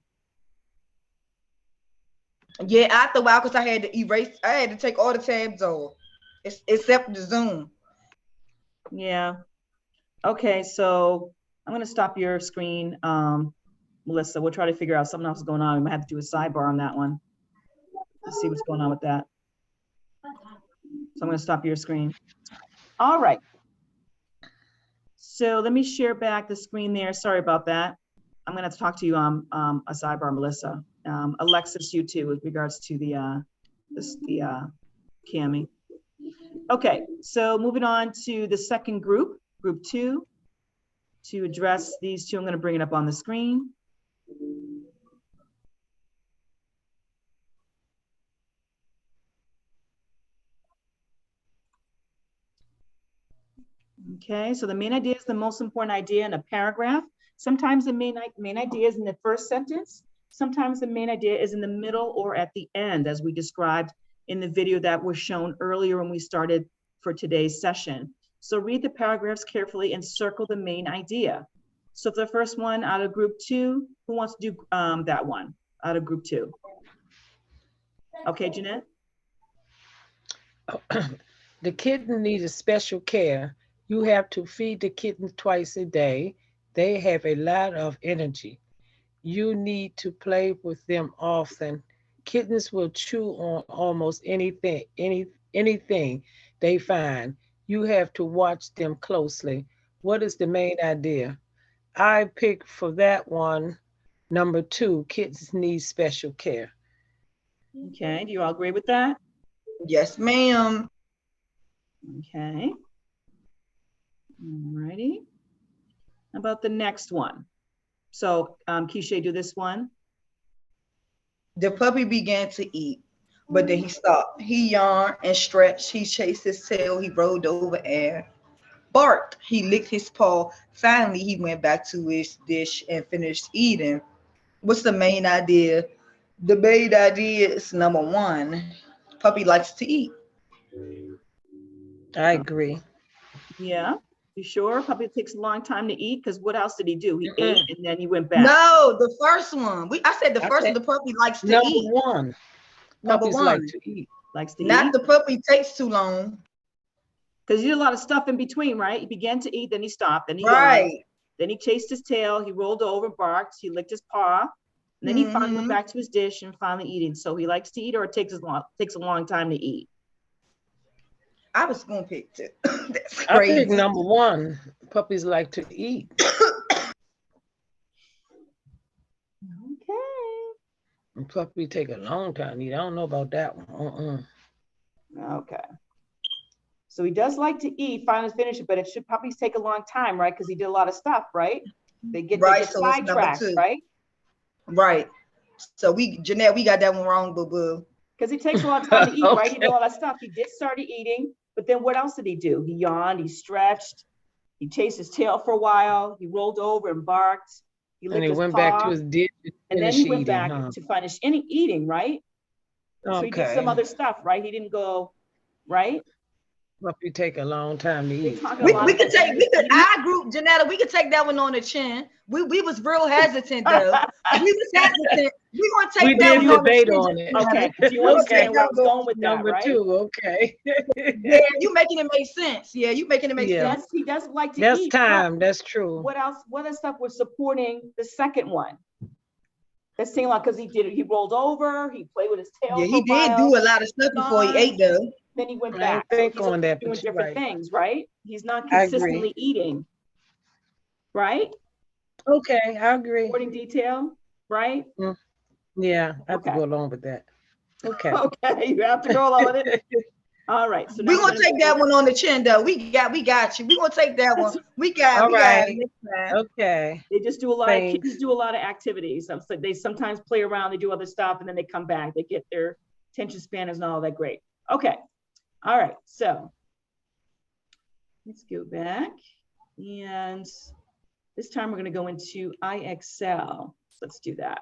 Yeah, after a while, because I had to erase, I had to take all the tabs off, except the Zoom. Yeah. Okay, so I'm gonna stop your screen, Melissa. We'll try to figure out something else going on. We might have to do a sidebar on that one. Let's see what's going on with that. So I'm gonna stop your screen. All right. So let me share back the screen there. Sorry about that. I'm gonna have to talk to you on a sidebar, Melissa. Alexis, you too, with regards to the Cami. Okay, so moving on to the second group, group 2. To address these two, I'm gonna bring it up on the screen. Okay, so the main idea is the most important idea in a paragraph. Sometimes the main idea is in the first sentence. Sometimes the main idea is in the middle or at the end, as we described in the video that was shown earlier when we started for today's session. So read the paragraphs carefully and circle the main idea. So for the first one out of group 2, who wants to do that one out of group 2? Okay, Jeanette? The kitten needs special care. You have to feed the kitten twice a day. They have a lot of energy. You need to play with them often. Kittens will chew on almost anything they find. You have to watch them closely. What is the main idea? I picked for that one, number 2, kittens need special care. Okay, do you all agree with that? Yes, ma'am. Okay. Alrighty. How about the next one? So, Keisha, do this one. The puppy began to eat, but then he stopped. He yawned and stretched. He chased his tail. He rolled over and barked. He licked his paw. Finally, he went back to his dish and finished eating. What's the main idea? The main idea is number 1. Puppy likes to eat. I agree. Yeah, you sure? Puppy takes a long time to eat because what else did he do? He ate and then he went back. No, the first one. I said the first one. The puppy likes to eat. Number 1. Number Puppies 1 like to eat. Likes to Not eat. the puppy takes too long. Because he did a lot of stuff in between, right? He began to eat, then he stopped, then he Right. yawned, then he chased his tail, he rolled over, barked, he licked his paw, and then he finally went back to his dish and finally eating. So he likes to eat, or it takes a long time to eat. I was gonna pick 2. That's I crazy. picked number 1. Puppies like to eat. Okay. And puppy take a long time to eat. I don't know about that one. Okay. So he does like to eat, finally finish it, but it should puppies take a long time, right? Because he did a lot of stuff, right? They get Right, so it's number sidetracked, 2. right? Right. So Jeanette, we got that one wrong, boo-boo. Because he takes a lot of time to eat, right? He Okay. did a lot of stuff. He did start eating, but then what else did he do? He yawned, he stretched, he chased his tail for a while, he rolled over and barked, he licked And he his went paw, back to his dish and then finish he went eating, back huh? to finish eating, right? So he did some Okay. other stuff, right? He didn't go, right? Puppy take a long time to They eat. talk a We lot could about eating. our group, Janetta, we could take that one on the chin. We was real hesitant though. We was hesitant. We gonna take We that did one on the debate chin, on it. Okay, Janetta. do you We'll understand take where I that was one. going with that, Number right? 2, okay. Yeah, you making it make sense. Yeah, you making it make Yeah. sense. He does like to That's eat. time. That's true. What else? What other stuff was supporting the second one? Let's sing like because he rolled over, he played with his tail. Yeah, for he a while, did do a lot of stuff before he ate though. then he went I back. didn't think So on that, doing but you're different right. things, right? He's not I agree. consistently eating, right? Okay, I agree. Supporting detail, right? Yeah, I have to Okay. go along with that. Okay. Okay, you have to go along with it. All right. So We now gonna take that one on the chin though. We got you. We gonna take that one. We got All it right. next time. Okay. They just do a lot Thanks. of kids do a lot of activities. So they sometimes play around, they do other stuff, and then they come back. They get their attention span is not all that great. Okay. All right. So let's go back. And this time we're going to go into iExcel. So let's do that.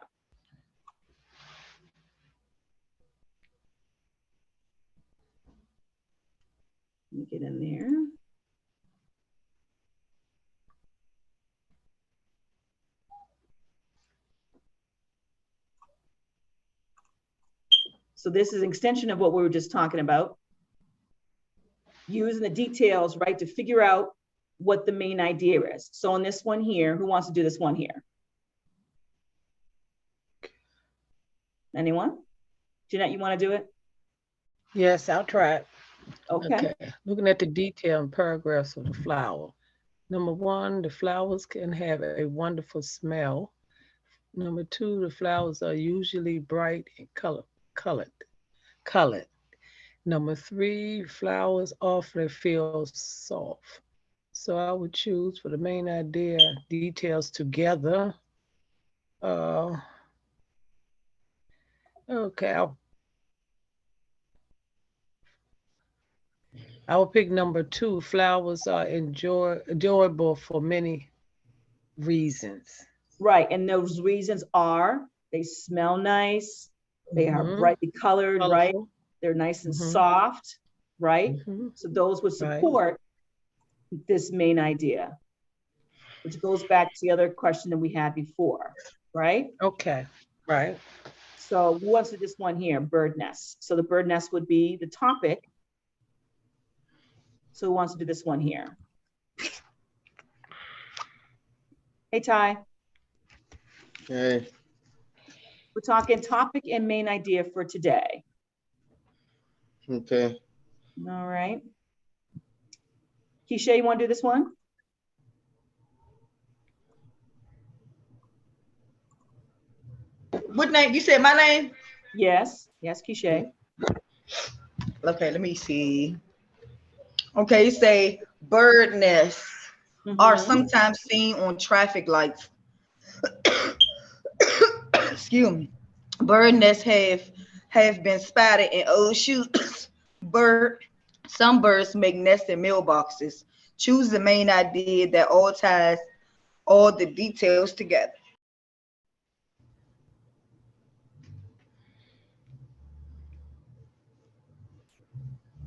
Let me get in there. So this is an extension of what we were just talking about. Using the details, right, to figure out what the main idea is. So on this one here, who wants to do this one here? Anyone? Jeanette, you want to do it? Yes, I'll try it. Okay. Looking at the detail and paragraphs of the flower. Number one, the flowers can have a wonderful smell. Number two, the flowers are usually bright and colored. Number three, flowers often feel soft. So I would choose for the main idea, details together. Okay, I will pick number two. Flowers are enjoyable for many reasons. Right, and those reasons are they smell nice, they are brightly colored, right? They're nice and soft, right? So those would support this main idea, which goes back to the other question that we had before, right? Okay, right. So who wants to do this one here, bird nest? So the bird nest would be the topic. So who wants to do this one here? Hey, Ty. Hey. We're talking topic and main idea for today. Okay. All right. Keisha, you want to do this one? What name? You said my name? Yes. Yes, Keisha. Okay, let me see. Okay, you say bird nests are sometimes seen on traffic lights. Excuse me. Bird nests have been spotted in old shoes. Some birds make nests in mailboxes. Choose the main idea that all ties all the details together.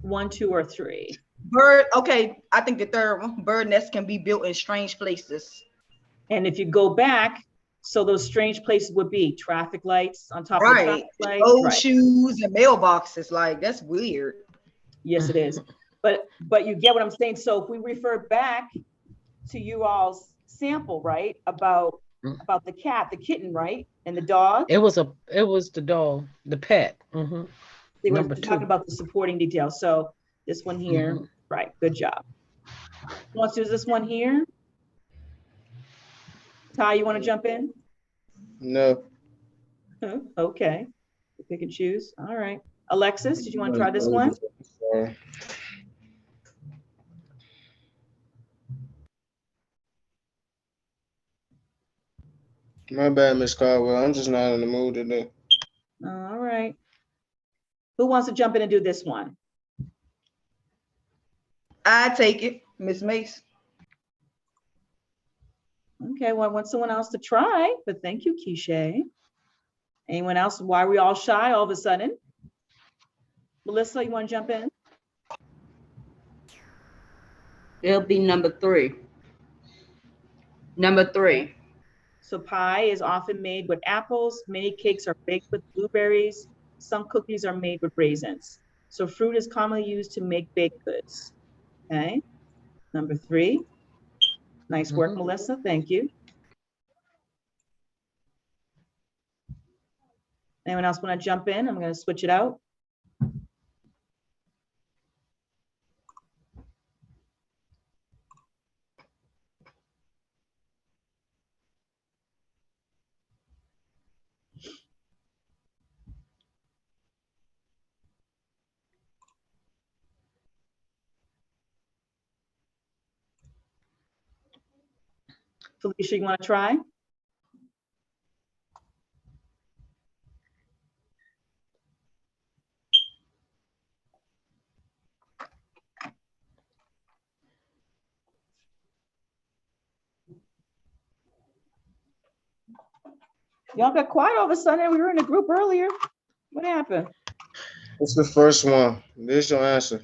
One, two, or three. Bird, okay, I think the third one. Bird nests can be built in strange places. And if you go back, so those strange places would be traffic lights on top of the traffic lights. Old shoes and mailboxes, like that's weird. Yes, it is. But you get what I'm saying. So if we refer back to you all's sample, right, about the cat, the kitten, right, and the dog. It was the dog, the pet. They were talking about the supporting details. So this one here, right? Good job. Who wants to do this one here? Ty, you want to jump in? No. Okay. Pick and choose. All right. Alexis, did you want to try this one? My bad, Miss Caldwell. I'm just not in the mood today. All right. Who wants to jump in and do this one? I take it, Miss Mace. Okay, well, I want someone else to try, but thank you, Keisha. Anyone else? Why are we all shy all of a sudden? Melissa, you want to jump in? It'll be number three. Number three. So pie is often made with apples. Many cakes are baked with blueberries. Some cookies are made with raisins. So fruit is commonly used to make baked goods. Okay. Number three. Nice work, Melissa. Thank you. Anyone else want to jump in? I'm going to switch it out. Felicia, you want to try? Y'all got quiet all of a sudden. We were in a group earlier. What happened? What's the first one? There's your answer.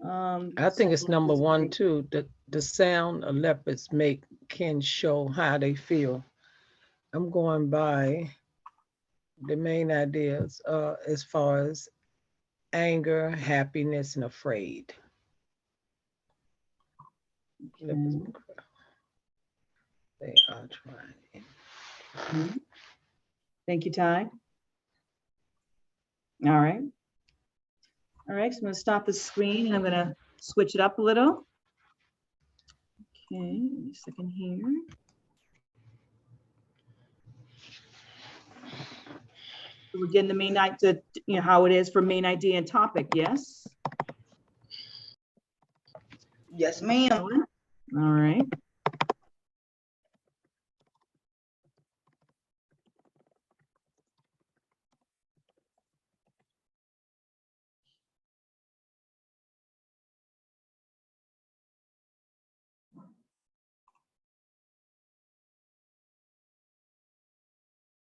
I think it's number one great. too. The sound leopards make can show how they feel. I'm going by the main ideas as far as anger, happiness, and afraid. Leopards Okay. They are trying. Mhm. Thank you, Ty. All right. All right, so I'm gonna stop the screen and I'm gonna switch it up a little. Okay, give me a second here. So we're getting the main idea, you know, how it is for main idea and topic, yes? Yes, ma'am. All right.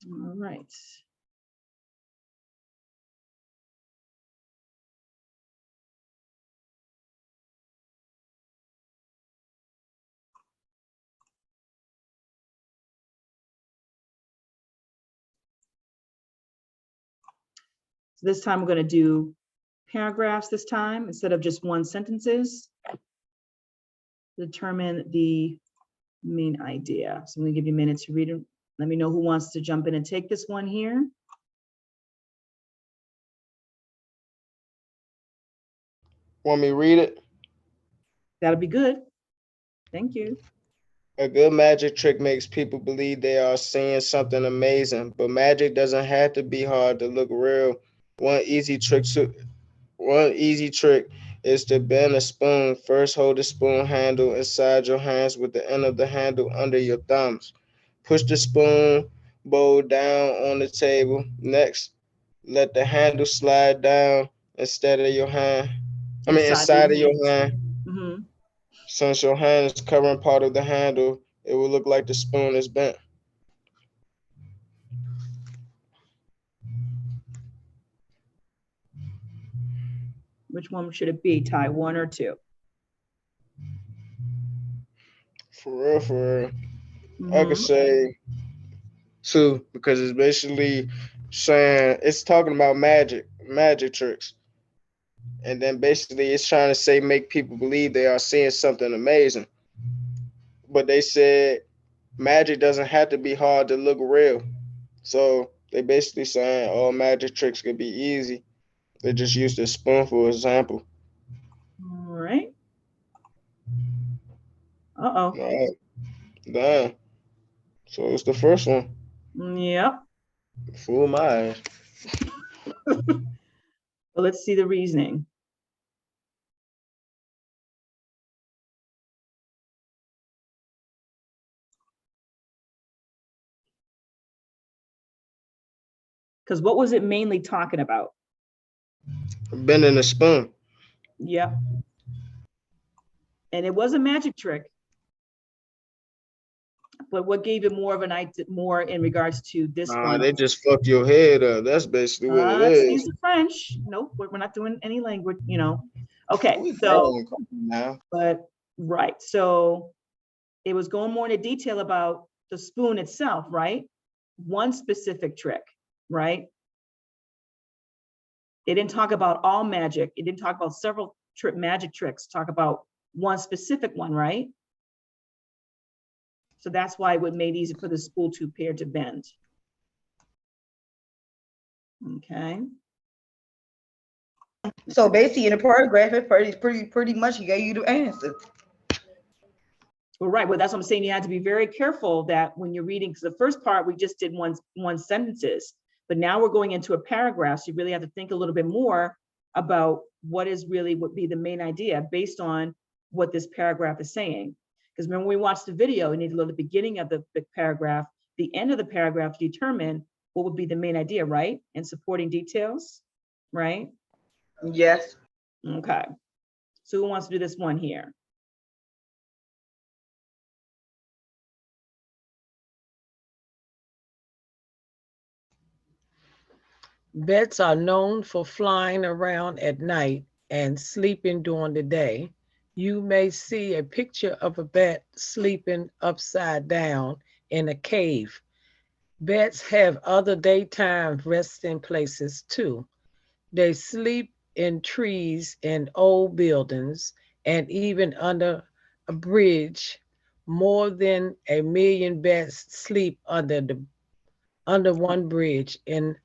All right. So this time we're going to do paragraphs this time instead of just one sentences. Determine the main idea. So I'm going to give you a minute to read it. Let me know who wants to jump in and take this one here. Want me to read it? That'll be good. Thank you. A good magic trick makes people believe they are seeing something amazing, but magic doesn't have to be hard to look real. One easy trick is to bend a spoon. First, hold the spoon handle inside your hands with the end of the handle under your thumbs. Push the spoon bowl down on the table. Next, let the handle slide down inside of your hand. Mm-hmm. Since your hand is covering part of the handle, it will look like the spoon is bent. Which one should it be, Ty? One or two? For real. I could Mhm. say two, because it's basically saying, it's talking about magic tricks. And then basically it's trying to say make people believe they are seeing something amazing. But they said magic doesn't have to be hard to look real. So they basically saying all magic tricks could be easy. They just used a spoon for example. All right. Uh-oh. All right. Damn. So it's the first one. Yep. Fool my ass. Well, let's see the reasoning. Because what was it mainly talking about? Bending a spoon. Yep. And it was a magic trick. But what gave it more of an idea, more in regards to this one? They just fucked your head up. That's basically what it Excuse is. the French. Nope, we're not doing any language, you know. Okay, We so, grown now. but, right, so it was going more into detail about the spoon itself, right? One specific trick, right? It didn't talk about all magic. It didn't talk about several magic tricks, talk about one specific one, right? So that's why it would made easy for the spool to pair to bend. Okay. So basically in the paragraph, it pretty much he gave you the answer. Well, right. Well, that's what I'm saying. You have to be very careful that when you're reading, because the first part we just did one sentences, but now we're going into a paragraph. So you really have to think a little bit more about what would be the main idea based on what this paragraph is saying. Because remember, when we watched the video, you need to look at the beginning of the paragraph, the end of the paragraph to determine what would be the main idea, right? And supporting details, right? Yes. Okay. So who wants to do this one here? Bats are known for flying around at night and sleeping during the day, you may see a picture of a bat sleeping upside down in a cave. Bats have other daytime resting places too. They sleep in trees and old buildings and even under a bridge. More than 1 million bats sleep under one bridge in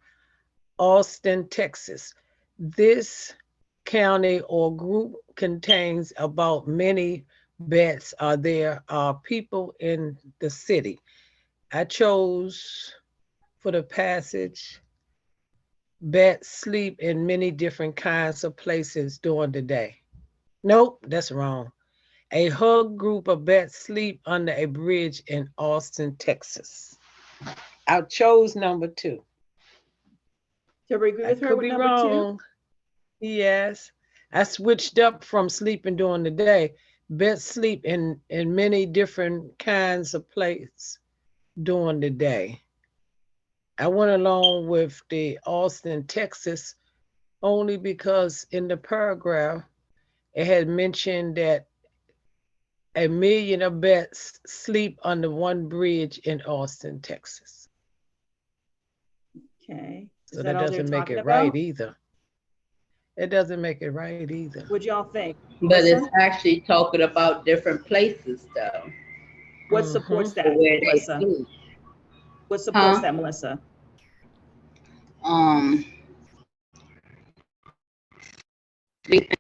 Austin, Texas. This county or group contains about many bats there are people in the city. I chose for the passage, bats sleep in many different kinds of places during the day. Nope, that's wrong. A hug group of bats sleep under a bridge in Austin, Texas. I chose number 2. Everybody agree I with her could with be number 2? wrong. Yes. I switched up from sleeping during the day. Bats sleep in many different kinds of places during the day. I went along with the Austin, Texas, only because in the paragraph it had mentioned that 1 million of bats sleep under one bridge in Austin, Texas. Okay. So that doesn't make it right either. It doesn't make it right either. What y'all think? But Melissa? it's actually talking about different places though. What supports that, Where they Melissa? sleep. What supports Huh? that, Melissa? Sleeping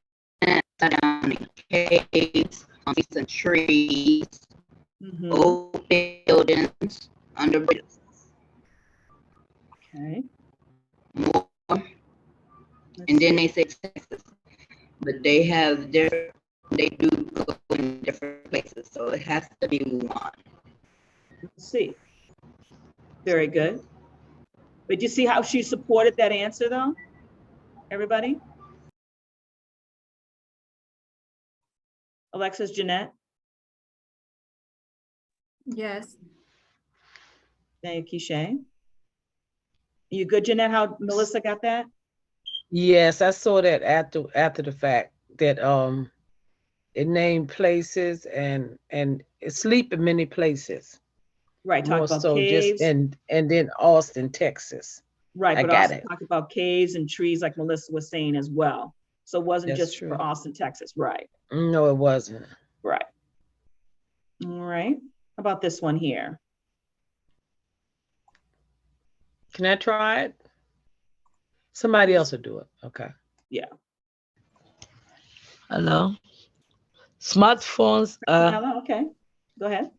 down in caves, on some trees, old buildings, under bridges. Okay. More. And then they say Texas, but they have different. They do go in different places, so it has to be one. Let's see. Very good. But you see how she supported that answer though? Everybody? Alexis, Jeanette? Yes. Thank you, Keisha. You good, Jeanette, how Melissa got that? Yes, I saw that after the fact that it named places and it sleep in many places. Right, talk More about so caves. just and then Austin, Texas. Right, I but got also it. talk about caves and trees like Melissa was saying as well. So it wasn't That's just true. for Austin, Texas, right? No, it wasn't. Right. All right. How about this one here? Can I try it? Somebody else will do it. Okay. Yeah. Hello. Smartphones Hello, okay. Go ahead.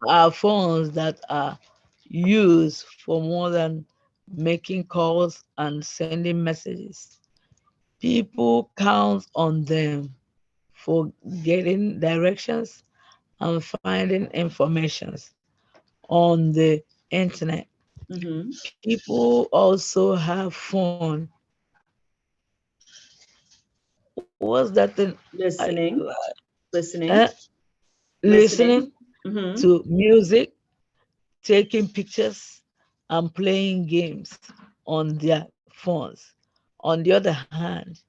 are phones that are used for more than making calls and sending messages. People count on them for getting directions and finding information on the internet. People also have phone. What's that thing? Listening. Listening. Listening Mhm. to music, taking pictures, and playing games on their phones. On the other hand,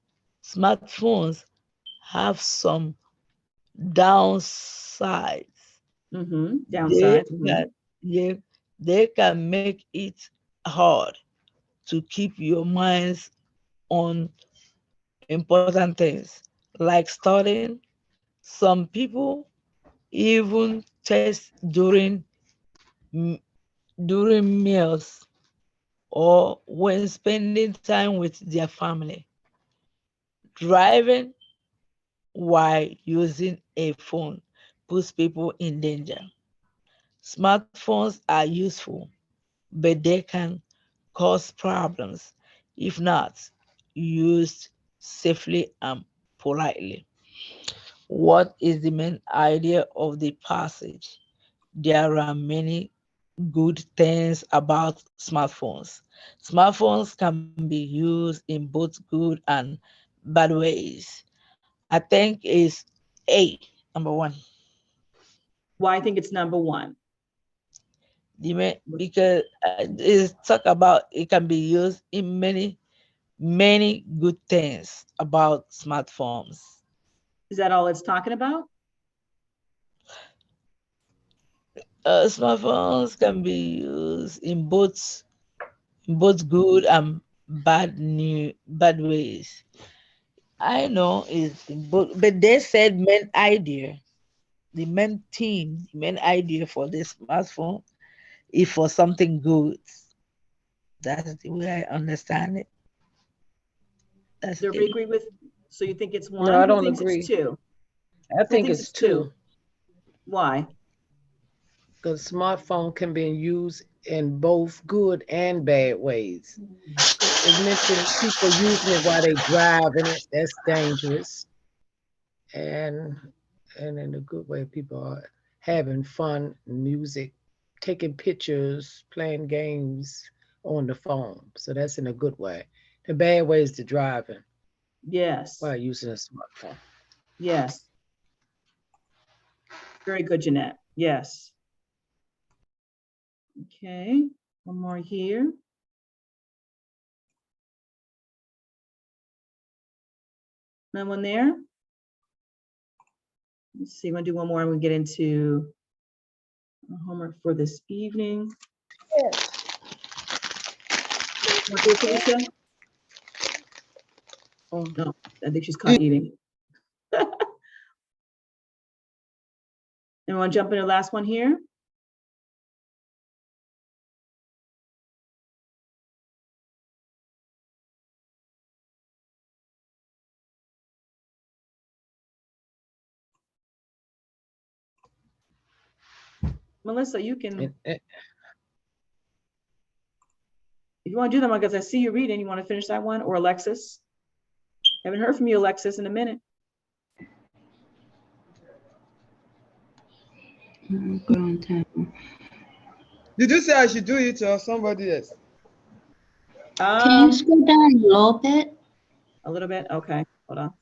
smartphones have some downsides. Downside. They can make it hard to keep your minds on important things like studying. Some people even text during meals or when spending time with their family. Driving while using a phone puts people in danger. Smartphones are useful, but they can cause problems if not used safely and politely. What is the main idea of the passage? There are many good things about smartphones. Smartphones can be used in both good and bad ways. I think it's A, number 1. Why I think it's number 1? Because it's talk about it can be used in many many good things about smartphones. Is that all it's talking about? Smartphones can be used in both good and bad ways. I know it's both, but they said main idea, the main theme, the main idea for this smartphone is for something good. That's the way I understand it. That's Do we it. agree with, so you think it's one? No, I Who don't thinks agree. It's two. I think thinks it's it's two. Why? Because smartphone can be used in both good and bad ways. It mentioned people using it while they driving it. That's dangerous. And in a good way, people are having fun, music, taking pictures, playing games on the phone. So that's in a good way. The bad way is the driving Yes. while using a smartphone. Yes. Very good, Jeanette. Yes. Okay, one more here. No one there? Let's see, I'm gonna do one more and we get into homework for this evening. Want to do it, Felicia? Oh, no, I think she's caught eating. And want to jump into the last one here? Melissa, you can, if you want to do them, because I see you reading, you want to finish that one, or Alexis? Haven't heard from you, Alexis, in a minute. Good on time. Did you say I should do it or somebody else? Can you scroll down a little bit? A little bit? Okay, hold on.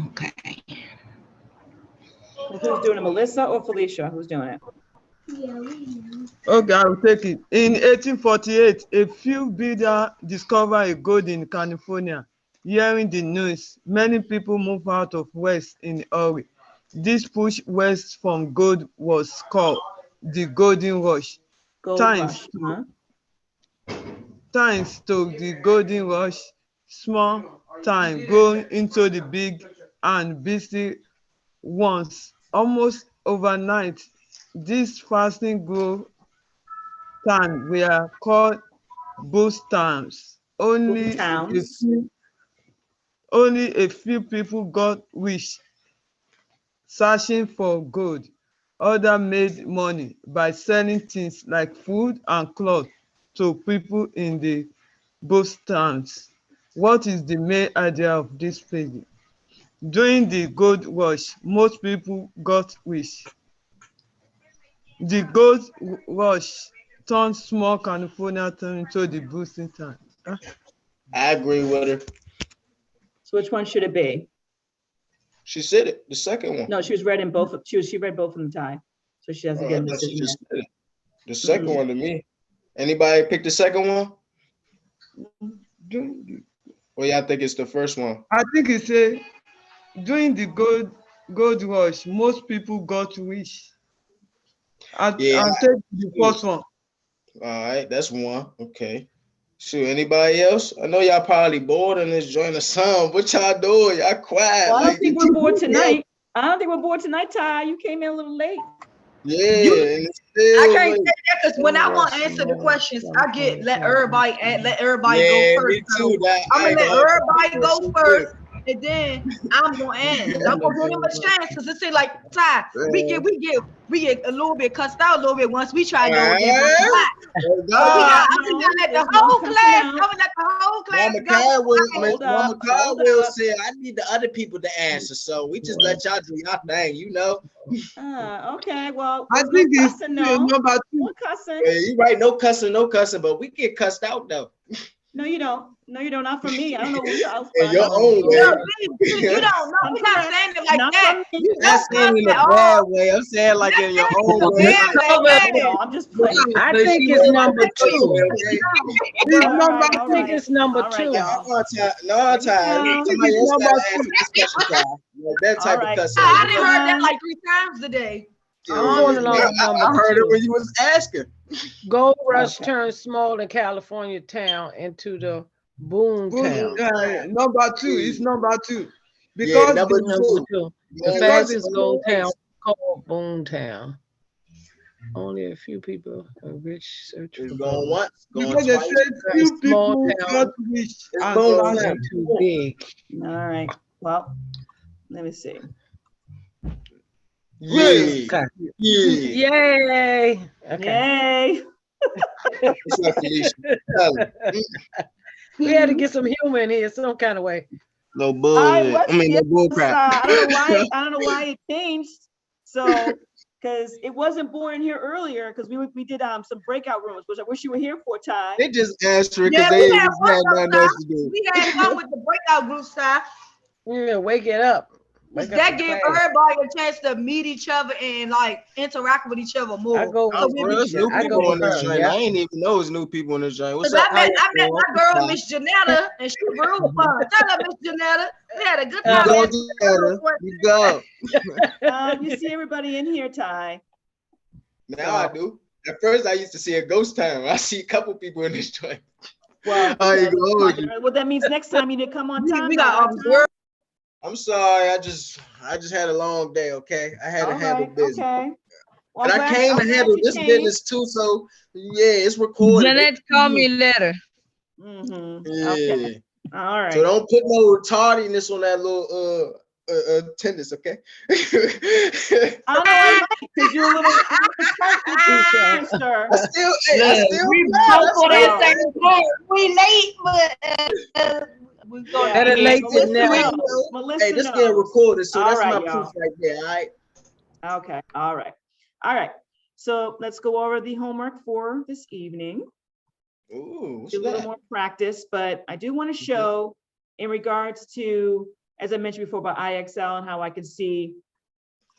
Okay. Who's doing it, Melissa or Felicia? Who's doing it? Okay, I will take it. In 1848, a few builders discovered a gold in California. Hearing the news, many people moved out of West in a hurry. This push west from gold was called the Golden Rush. Thanks to the Golden Rush, small time going into the big and busy ones. Almost overnight, these fasting growth towns were called boost towns. Only a few people got rich searching for gold. Others made money by selling things like food and clothes to people in the boost towns. What is the main idea of this page? During the gold rush, most people got rich. The gold rush turned small California town into the boosting town. I agree with her. So which one should it be? She said it, the second one. No, she was read in both. She read both of them, Ty. So she has to get a decision. Just said it. The second one to me. Anybody pick the second one? Or y'all think it's the first one? I think it's a during the gold rush, most people got rich. I'll take the first one. All right, that's one. Okay. Shoot, anybody else? I know y'all probably bored in this joint or something. What y'all doing? Y'all quiet. Well, I don't think we're bored tonight. I don't think we're bored tonight, Ty. You came in a little late. Yeah. I can't say that because when I want to answer the questions, I get let everybody go first. Me too. I'm gonna let everybody go first, and then I'm gonna answer. I'm gonna give them a chance because it seems like Ty, we get a little bit cussed out a little bit once we try to go again. I'm gonna let the whole class. Mama Caldwell said, I need the other people to answer, so we just let y'all do y'all thing, you know. Okay, well, I think it's no. number two. No cussing. Yeah, you right, no cussing, but we get cussed out though. No, you don't. No, you don't. Not from me. I don't know who else. In your own way. No, you don't know. We're not saying it like Not that. from me. You're not saying it in a bad way. I'm saying like in your own way. No, I'm just playing. I think it's number 2. It's All number right, I all think right. it's number All right, 2. y'all. No, time. Yeah. Somebody else gotta answer this question, child. Like that type All right. of cuss. I done heard that like 3 times today. I'm going along with I number heard 2. it when you was asking. Gold Rush Okay. turned small in California town into the boom town. Number 2. It's number 2. Yeah, Because number Number 2. The Yeah, fastest that's gold nice. town called Boom Town. Only a few people are rich search It's for going gold. once, going because they twice. said few Small people town. got rich It's and going started down. Too big. All right. Well, let me see. Yeah. Okay. Yeah. Yay. Okay. Yay. What's up, Felicia? Tell her. We had to get some humor in here some kind of way. No bullshit. I mean, no bull crap. I don't know why it changed. So, because it wasn't born here earlier, because we did some breakout rooms, which I wish you were here for, Ty. They just answering Yeah, because we they had just had fun nothing else to do. We had fun with the breakout group stuff. Yeah, wake it up. Wake up That the gave class. everybody a chance to meet each other and like interact with each other more. I go Oh, with bro, there's new I go people in with this her, joint. yeah. I ain't even know there's new people in this joint. What's Cause up? I met How you my doing? girl, Miss Janetta, and she real fun. Tell her, Miss Janetta, we had a good time. Go, at Janetta. You go. You see everybody in here, Ty. Now I do. At first, I used to see a ghost town. I see a couple people in this joint. Well, I ain't gonna hold you. well, that means next time you need to come on time. We got observed. I'm sorry. I just had a long day. Okay, I had to handle business, Okay. Well, and I'm I glad- came I'm to glad handle you this came. business too. So yeah, it's recorded. Janet, call me later. Mm-hmm. Yeah. Okay. All right. So don't put no retardiness on that little attendance, okay? I know I might, because you're a little sir. I still We late, but we gonna Better late than Melissa never. knows. Melissa Hey, this knows. getting recorded, so All that's right, my y'all. proof right there, all right? Okay. All right. All right. So let's go over the homework for this evening. Ooh, what's Do a little that? more practice, but I do want to show in regards to, as I mentioned before about IXL and how I can see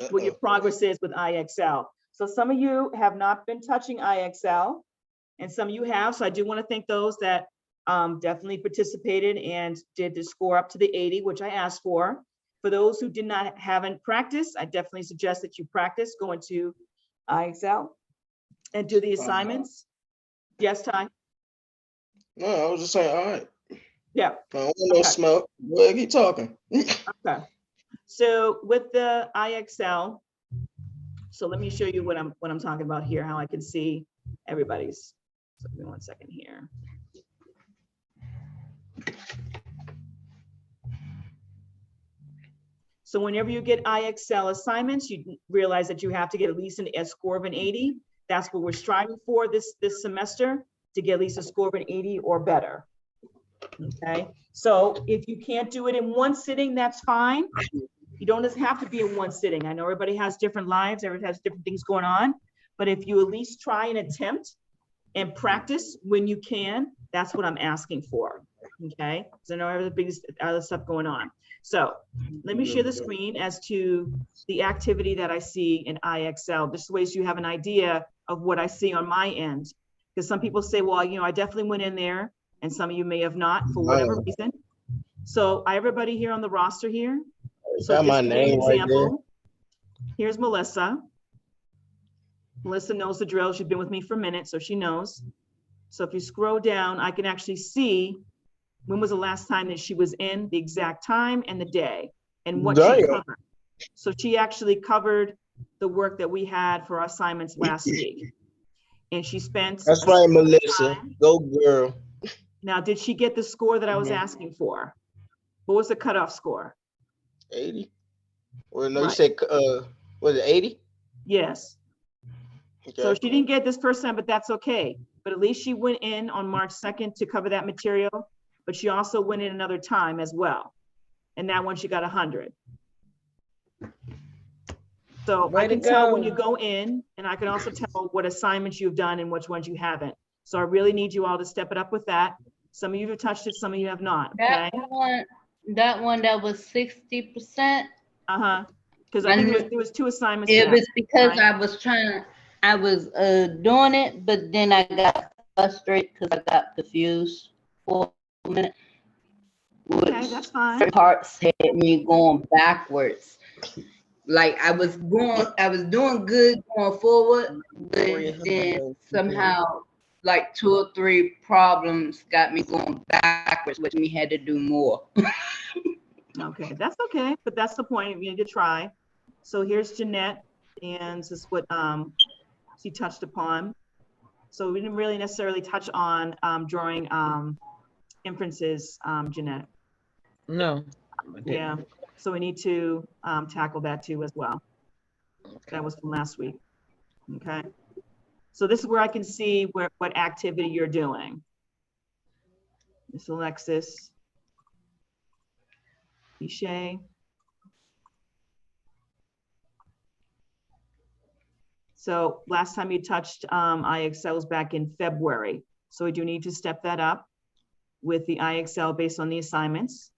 what your progress is with IXL. So some of you have not been touching IXL and some of you have. So I do want to thank those that definitely participated and did the score up to the 80, which I asked for. For those who haven't practiced, I definitely suggest that you practice going to IXL and do the assignments. Yes, Ty? No, I was just saying, all right. Yeah. I don't want no smoke. Go ahead, keep talking. Okay. So with the IXL, so let me show you what I'm talking about here, how I can see everybody's. So give me 1 second here. So whenever you get IXL assignments, you realize that you have to get at least a score of an 80. That's what we're striving for this semester, to get at least a score of an 80 or better. Okay, so if you can't do it in one sitting, that's fine. You don't just have to be in one sitting. I know everybody has different lives, everybody has different things going on, but if you at least try and attempt and practice when you can, that's what I'm asking for. Okay, so I know everybody's other stuff going on. So let me share the screen as to the activity that I see in IXL. This way so you have an idea of what I see on my end. Because some people say, well, you know, I definitely went in there, and some of you may have not for whatever reason. So everybody here on the roster here. So Got my just to give you an name right there. example, here's Melissa. Melissa knows the drill. She's been with me for a minute, so she knows. So if you scroll down, I can actually see when was the last time that she was in, the exact time and the day, and what she covered. So she actually covered the work that we had for our assignments last week. And she spent— That's right, Melissa. Go girl. Now, did she get the score that I was asking for? What was the cutoff score? 80? Or no, Right. you said, was it 80? Yes. Okay. So she didn't get this first time, but that's okay. But at least she went in on March 2nd to cover that material, but she also went in another time as well. And that one she got 100. So Way I to can tell when go. you go in, and I can also tell what assignments you've done and which ones you haven't. So I really need you all to step it up with that. Some of you have touched it, some of you have not, That okay? one that was 60%. Uh-huh, because I think there was 2 assignments. It for was that, because right? I was doing it, but then I got frustrated because I got confused for a minute. Okay, that's fine. Certain parts had me going backwards. Like I was doing good going forward, but then somehow like 2 or 3 problems got me going backwards, which me had to do more. Okay, that's okay, but that's the point. We need to try. So here's Jeanette, and this is what she touched upon. So we didn't really necessarily touch on drawing inferences, Jeanette. No. Yeah, so we need to tackle that too as well. That was from last week. Okay, so this is where I can see what activity you're doing. Miss Alexis, Ishay. So last time you touched IXL was back in February. So we do need to step that up with the IXL based on the assignments.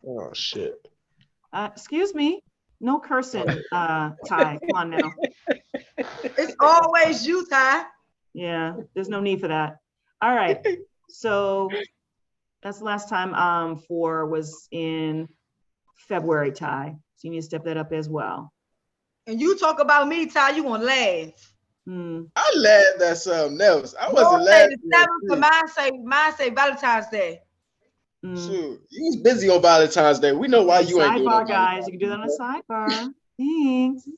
Oh shit. Excuse me, no cursing, Ty, come on now. It's always you, Ty. Yeah, there's no need for that. All right, so that's the last time was in February, Ty. So you need to step that up as well. And you talk about me, Ty, you gonna laugh. I laughed at something else. I wasn't laughing. Mine say Valentine's Day. Shoot, you was busy on Valentine's Day. We know why you ain't doing sidebar, it. Guys, you can do that on a sidebar. Thanks.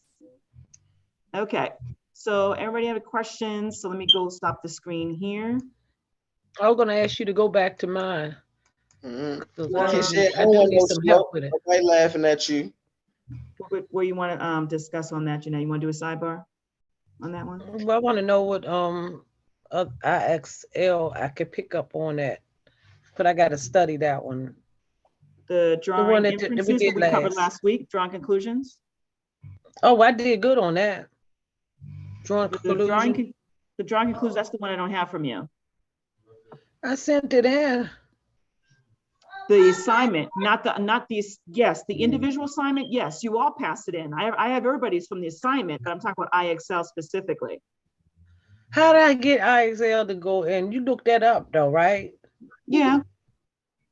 Okay, so everybody have a question? So let me go stop the screen here. I was gonna ask you to go back to mine. I I do need some help with it. Nobody laughing at you. Where you want to discuss on that, Jeanette? You want to do a sidebar on that one? Well, I want to know what IXL I could pick up on that, but I got to study that one. The drawing one that inferences that we covered last week, drawing conclusions. Oh, I did good on that. Drawing conclusions. The drawing conclusions, that's the one I don't have from you. I sent it in. The assignment, yes, the individual assignment, yes, you all passed it in. I have everybody's from the assignment, but I'm talking about IXL specifically. How did I get IXL to go in? You looked that up though, right? Yeah.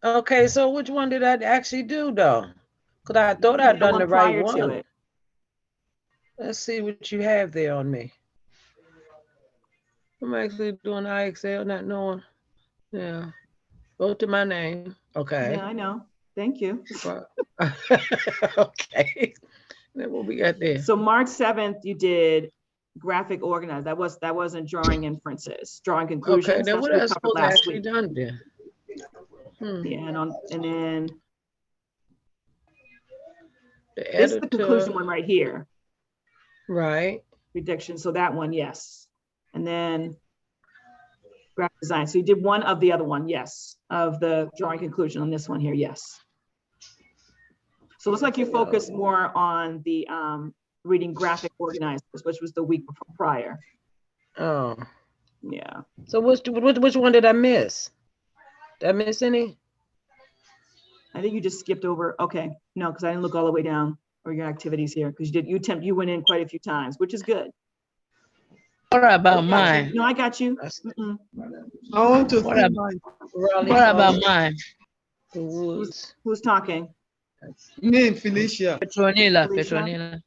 Okay, so which one did I actually do though? Because I thought I'd done the right one. Let's see what you have there on me. I'm actually doing IXL, not knowing. Yeah. Go to my name. Okay. Yeah, I know. Thank you. Okay. Then what we got there? So March 7th, you did graphic organize. That wasn't drawing inferences, drawing conclusions. Okay, then what else supposed to actually done there? Yeah, and then this is the conclusion one right here. Right. Prediction. So that one, yes. And then graphic design. So you did one of the other one, yes, of the drawing conclusion on this one here, yes. So it looks like you focused more on the reading graphic organizers, which was the week prior. Oh. Yeah. So which one did I miss? Did I miss any? I think you just skipped over. Okay, no, because I didn't look all the way down for your activities here because you went in quite a few times, which is good. What about mine? No, I got you. I want to What about mine? Who's talking? Me and Felicia. Petronila.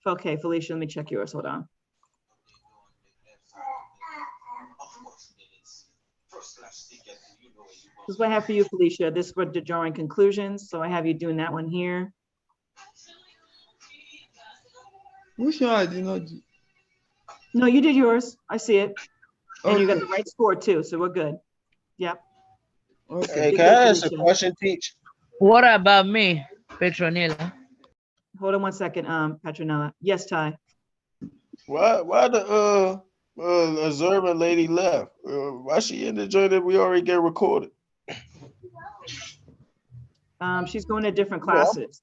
Okay, Felicia, let me check yours. Hold on. This is what I have for you, Felicia. This is for the drawing conclusions. So I have you doing that one here. Which one I did not do? No, you did yours. I see it. And you got the right score too, so we're good. Yep. Okay, can I ask a question, Teach? What about me, Petronila? Hold on one second, Petronella. Yes, Ty. Why the observant lady left? Why she in the joint that we already get recorded? She's going to different classes.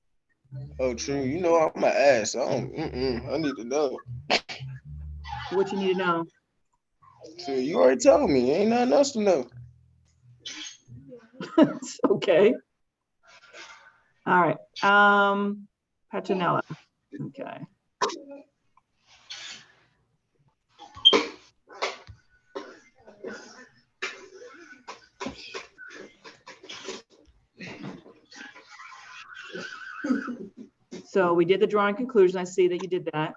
Oh, true. You know I'm an ass. I need to know. What you need to know? So you already told me. Ain't nothing else to know. It's okay. All right, Petronella, okay. So we did the drawing conclusion. I see that you did that.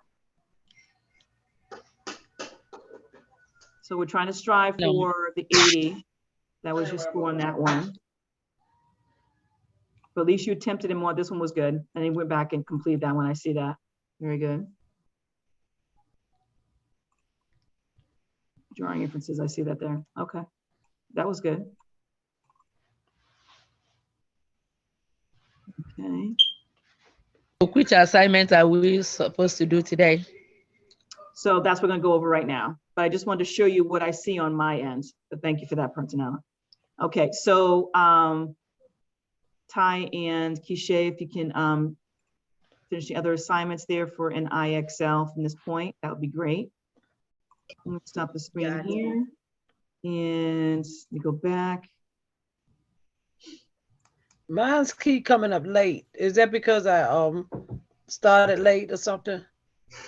So we're trying to strive for the 80. That was your score on that one. But at least you attempted it more. This one was good. And then went back and completed that one. I see that. Very good. Drawing inferences. I see that there. Okay. That was good. Okay. Which assignment are we supposed to do today? So that's what we're going to go over right now. But I just wanted to show you what I see on my end. But thank you for that, Antonella. Okay, so Ty and Kishay, if you can finish the other assignments there for an IXL from this point, that would be great. Let me stop the screen here. And we go back. Mine's keep coming up late. Is that because I started late or something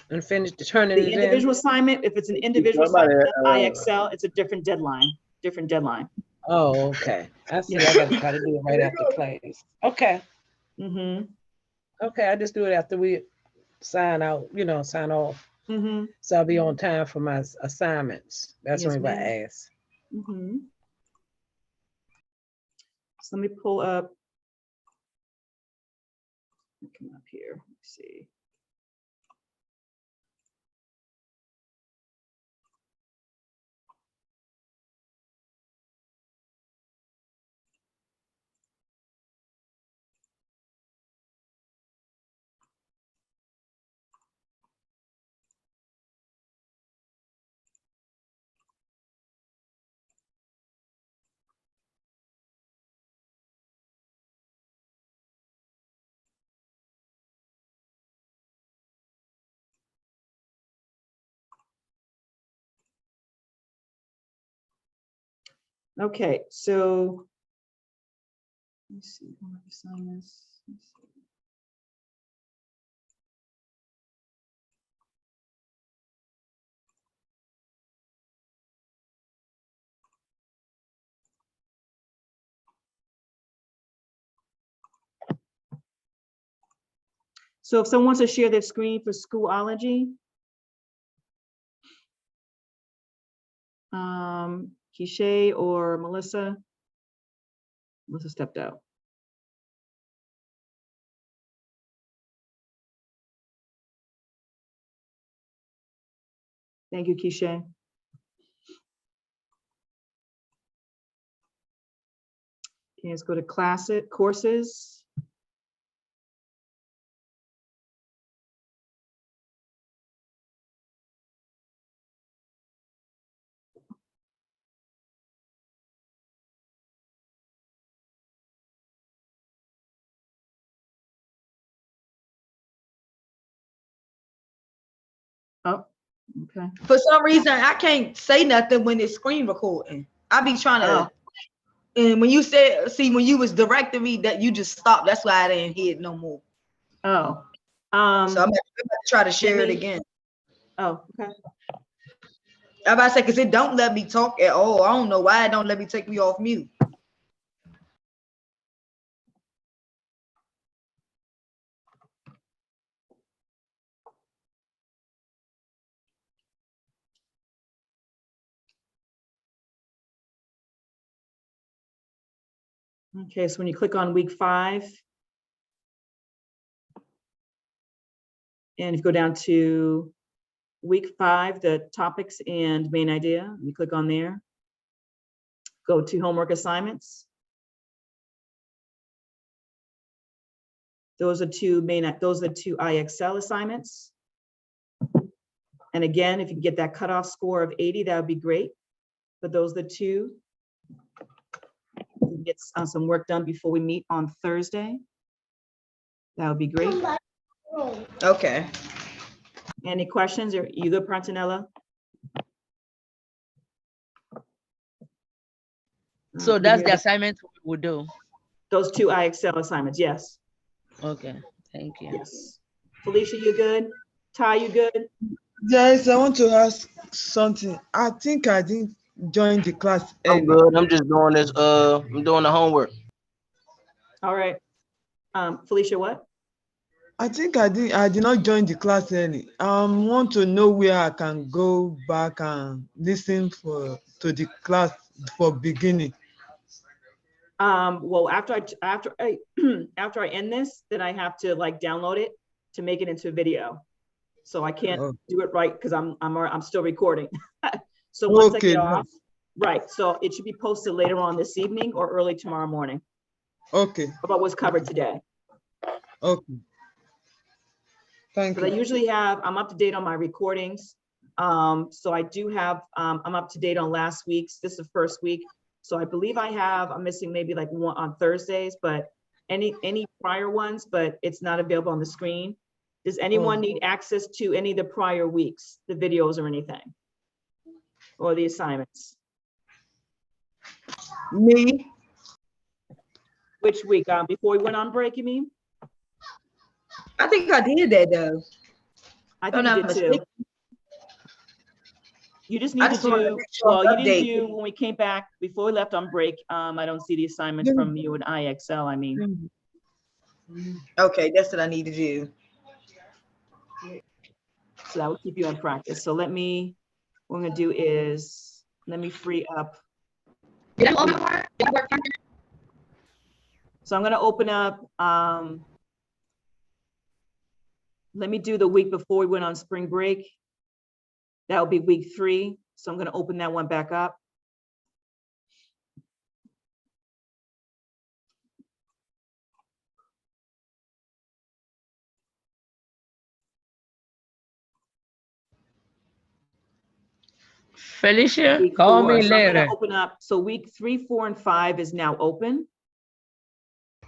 and finished turning The it in? individual assignment, if it's an individual assignment, IXL, it's a different deadline. Oh, okay. I see. Yeah. I gotta try to do it right after class. Okay. Mm-hmm. Okay, I just do it after we sign out, sign off. Mm-hmm. So I'll be on time for my assignments. That's Yes, only by ma'am. ask. Mm-hmm. So let me pull up. Come up here. Let's see. Okay, so let me see. Homework assignments. Let's see. So if someone wants to share their screen for Schoolology, Kishay or Melissa. Melissa stepped out. Thank you, Kishay. Okay, let's go to classic courses. Oh, okay. For some reason, I can't say nothing when it's screen recording. I be trying to, and when you said, see, when you was directing me, that you just stopped. That's why I didn't hear it no more. Oh. So I'm gonna try to share it again. Oh, okay. I'm about to say, because it don't let me talk at all. I don't know why it don't let me take me off mute. Okay, so when you click on week 5, and if you go down to week 5, the topics and main idea, you click on there, go to homework assignments. Those are two IXL assignments. And again, if you can get that cutoff score of 80, that would be great. But those are the two. Get some work done before we meet on Thursday. That would be great. Okay. Any questions? Are you good, Prantanella? So that's the assignment we do. Those 2 IXL assignments, yes. Okay, thank you. Yes. Felicia, you good? Ty, you good? Yes, I want to ask something. I think I didn't join the class I'm early. good. I'm just doing this. I'm doing the homework. All right. Felicia, what? I think I did not join the class early. I want to know where I can go back and listen to the class for beginning. Well, after I after I end this, then I have to like download it to make it into a video. So I can't do it right because I'm still recording. So once I get off, right. So it should be posted later on this evening or early tomorrow morning. Okay. About what's covered today. Okay. Thank you. I usually have, I'm up to date on my recordings. So I do have, I'm up to date on last week's. This is the first week. So I believe I'm missing maybe like one on Thursdays, but any prior ones, but it's not available on the screen. Does anyone need access to any of the prior weeks, the videos or anything? Or the assignments? Me. Which week? Before we went on break, you mean? I think I did that though. I think you did too. You just need to do, well, you didn't do, when we came back, before we left on break, I don't see the assignment from you and IXL, I mean. Okay, that's what I need to do. So that will keep you in practice. So what I'm gonna do is, let me free up. So I'm gonna open up, let me do the week before we went on spring break. That will be week 3. So I'm going to open that one back up. Felicia, call me So I'm later. going to open up. So week 3, 4, and 5 is now open.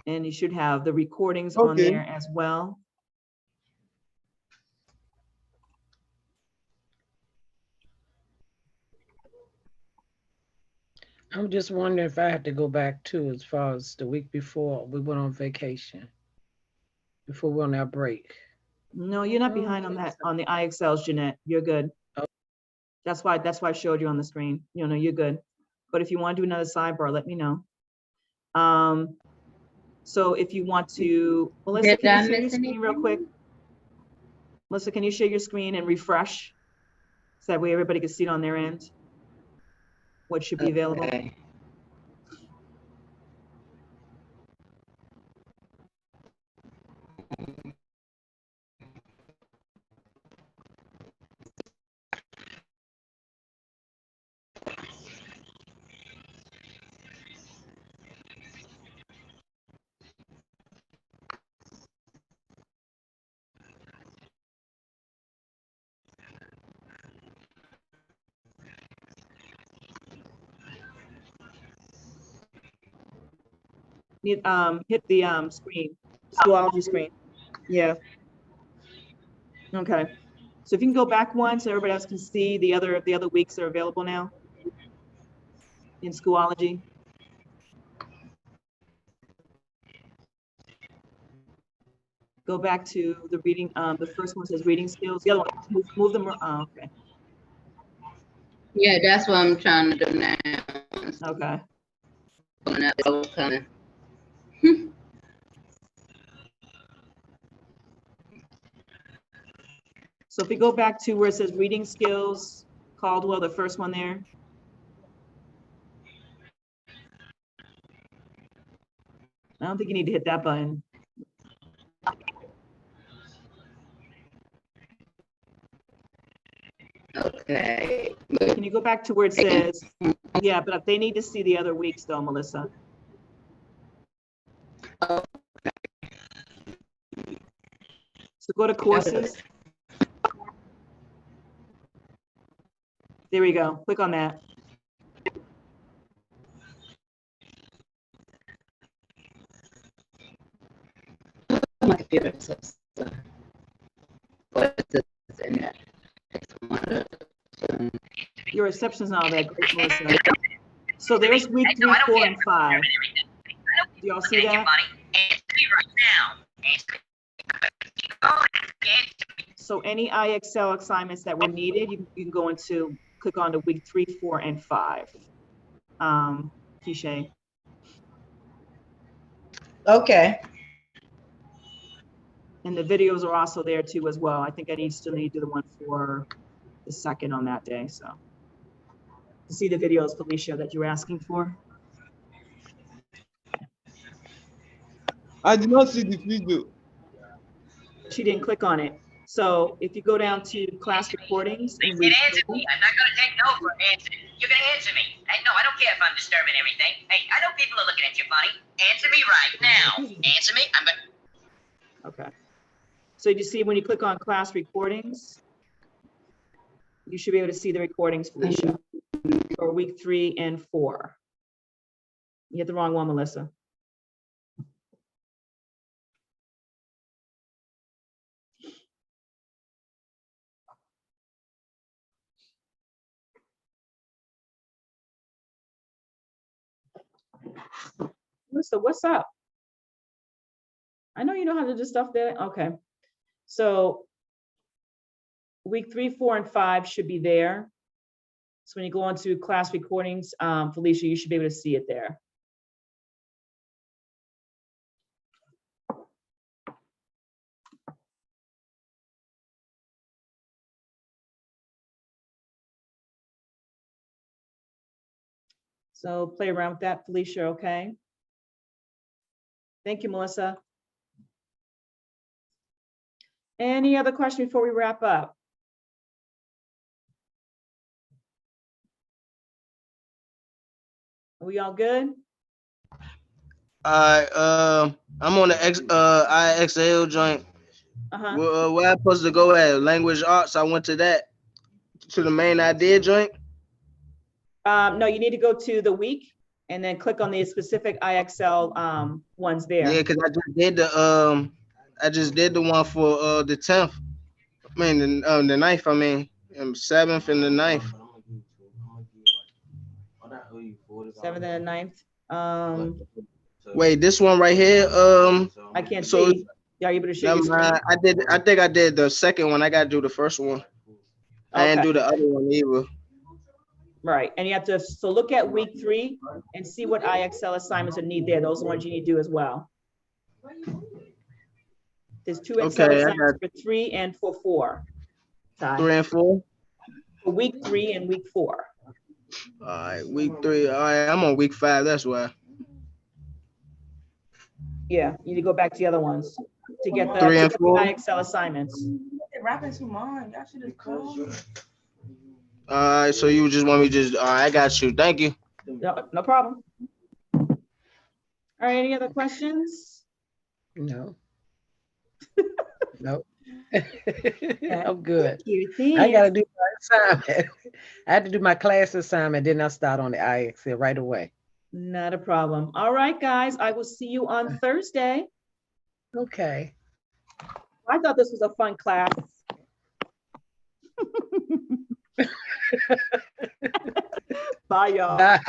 And you should have the recordings on there as well. I'm just wondering if I have to go back too, as far as the week before we went on vacation, before we went on our break. No, you're not behind on that, on the IXLs, Jeanette. You're good. Oh. That's why I showed you on the screen. You know, you're good. But if you want to do another sidebar, let me know. So if you want to, Melissa, can you share your screen real quick? Melissa, can you share your screen and refresh? So that way everybody can see it on their end. What should be available? Okay. Hit the screen, Schoology screen. Yeah. Okay. So if you can go back one so everybody else can see the other weeks that are available now in Schoology. Go back to the reading, the first one says reading skills. The other one, move them. Oh, okay. Yeah, that's what I'm trying to do now. Okay. Coming. So if we go back to where it says reading skills, Caldwell, the first one there. I don't think you need to hit that button. Okay. Can you go back to where it says, yeah, but they need to see the other weeks though, Melissa. Okay. So go to courses. There we go. Click on that. My computer is so what is this in there? Your reception's not all that great, Melissa. So there's week 3, 4, and 5. Do y'all see that? So any IXL assignments that were needed, you can go into, click on to week 3, 4, and 5. Keisha. Okay. And the videos are also there too as well. I think I still need to do the one for the 2nd on that day, so. To see the videos, Felicia, that you were asking for. I did not see the video. She didn't click on it. So if you go down to class recordings. They said answer me. I'm not going to take no for answering. You're going to answer me. Hey, no, I don't care if I'm disturbing everything. Hey, I know people are looking at you funny. Answer me right now. Answer me. I'm going to. Okay. So you see when you click on class recordings, you should be able to see the recordings, Felicia, for week 3 and 4. You hit the wrong one, Melissa. Melissa, what's up? I know you know how to do stuff there. Okay. So week 3, 4, and 5 should be there. So when you go on to class recordings, Felicia, you should be able to see it there. So play around with that, Felicia, okay? Thank you, Melissa. Any other question before we wrap up? Are we all good? I'm on the IXL joint. Where I supposed to go at? Language arts. I went to that. To the main idea joint. No, you need to go to the week and then click on the specific IXL ones there. Yeah, because I just did the one for the 10th. I mean the 9th. I mean 7th and the 9th. 7th and 9th. Wait, this one right here. I can't see. Are you able to show your screen? I think I did the second one. I gotta do the first one. I didn't do the other one either. Right, and you have to, so look at week 3 and see what IXL assignments are needed there. Those are the ones you need to do as well. There's 2 Excel assignments for 3 and for 4. 3 and 4? For week 3 and week 4. All right, week 3. All right, I'm on week 5, that's why. Yeah, you need to go back to the other ones to get the 3 and 4 IXL assignments. Rapping too long. Y'all should have called. All right, so you just want me to all right, I got you. Thank you. No problem. All right, any other questions? No. Nope. I'm good. I I gotta do my assignment. I had to do my class assignment, then I start on the IXL right away. Not a problem. All right, guys, I will see you on Thursday. Okay. I thought this was a fun class. Bye, y'all.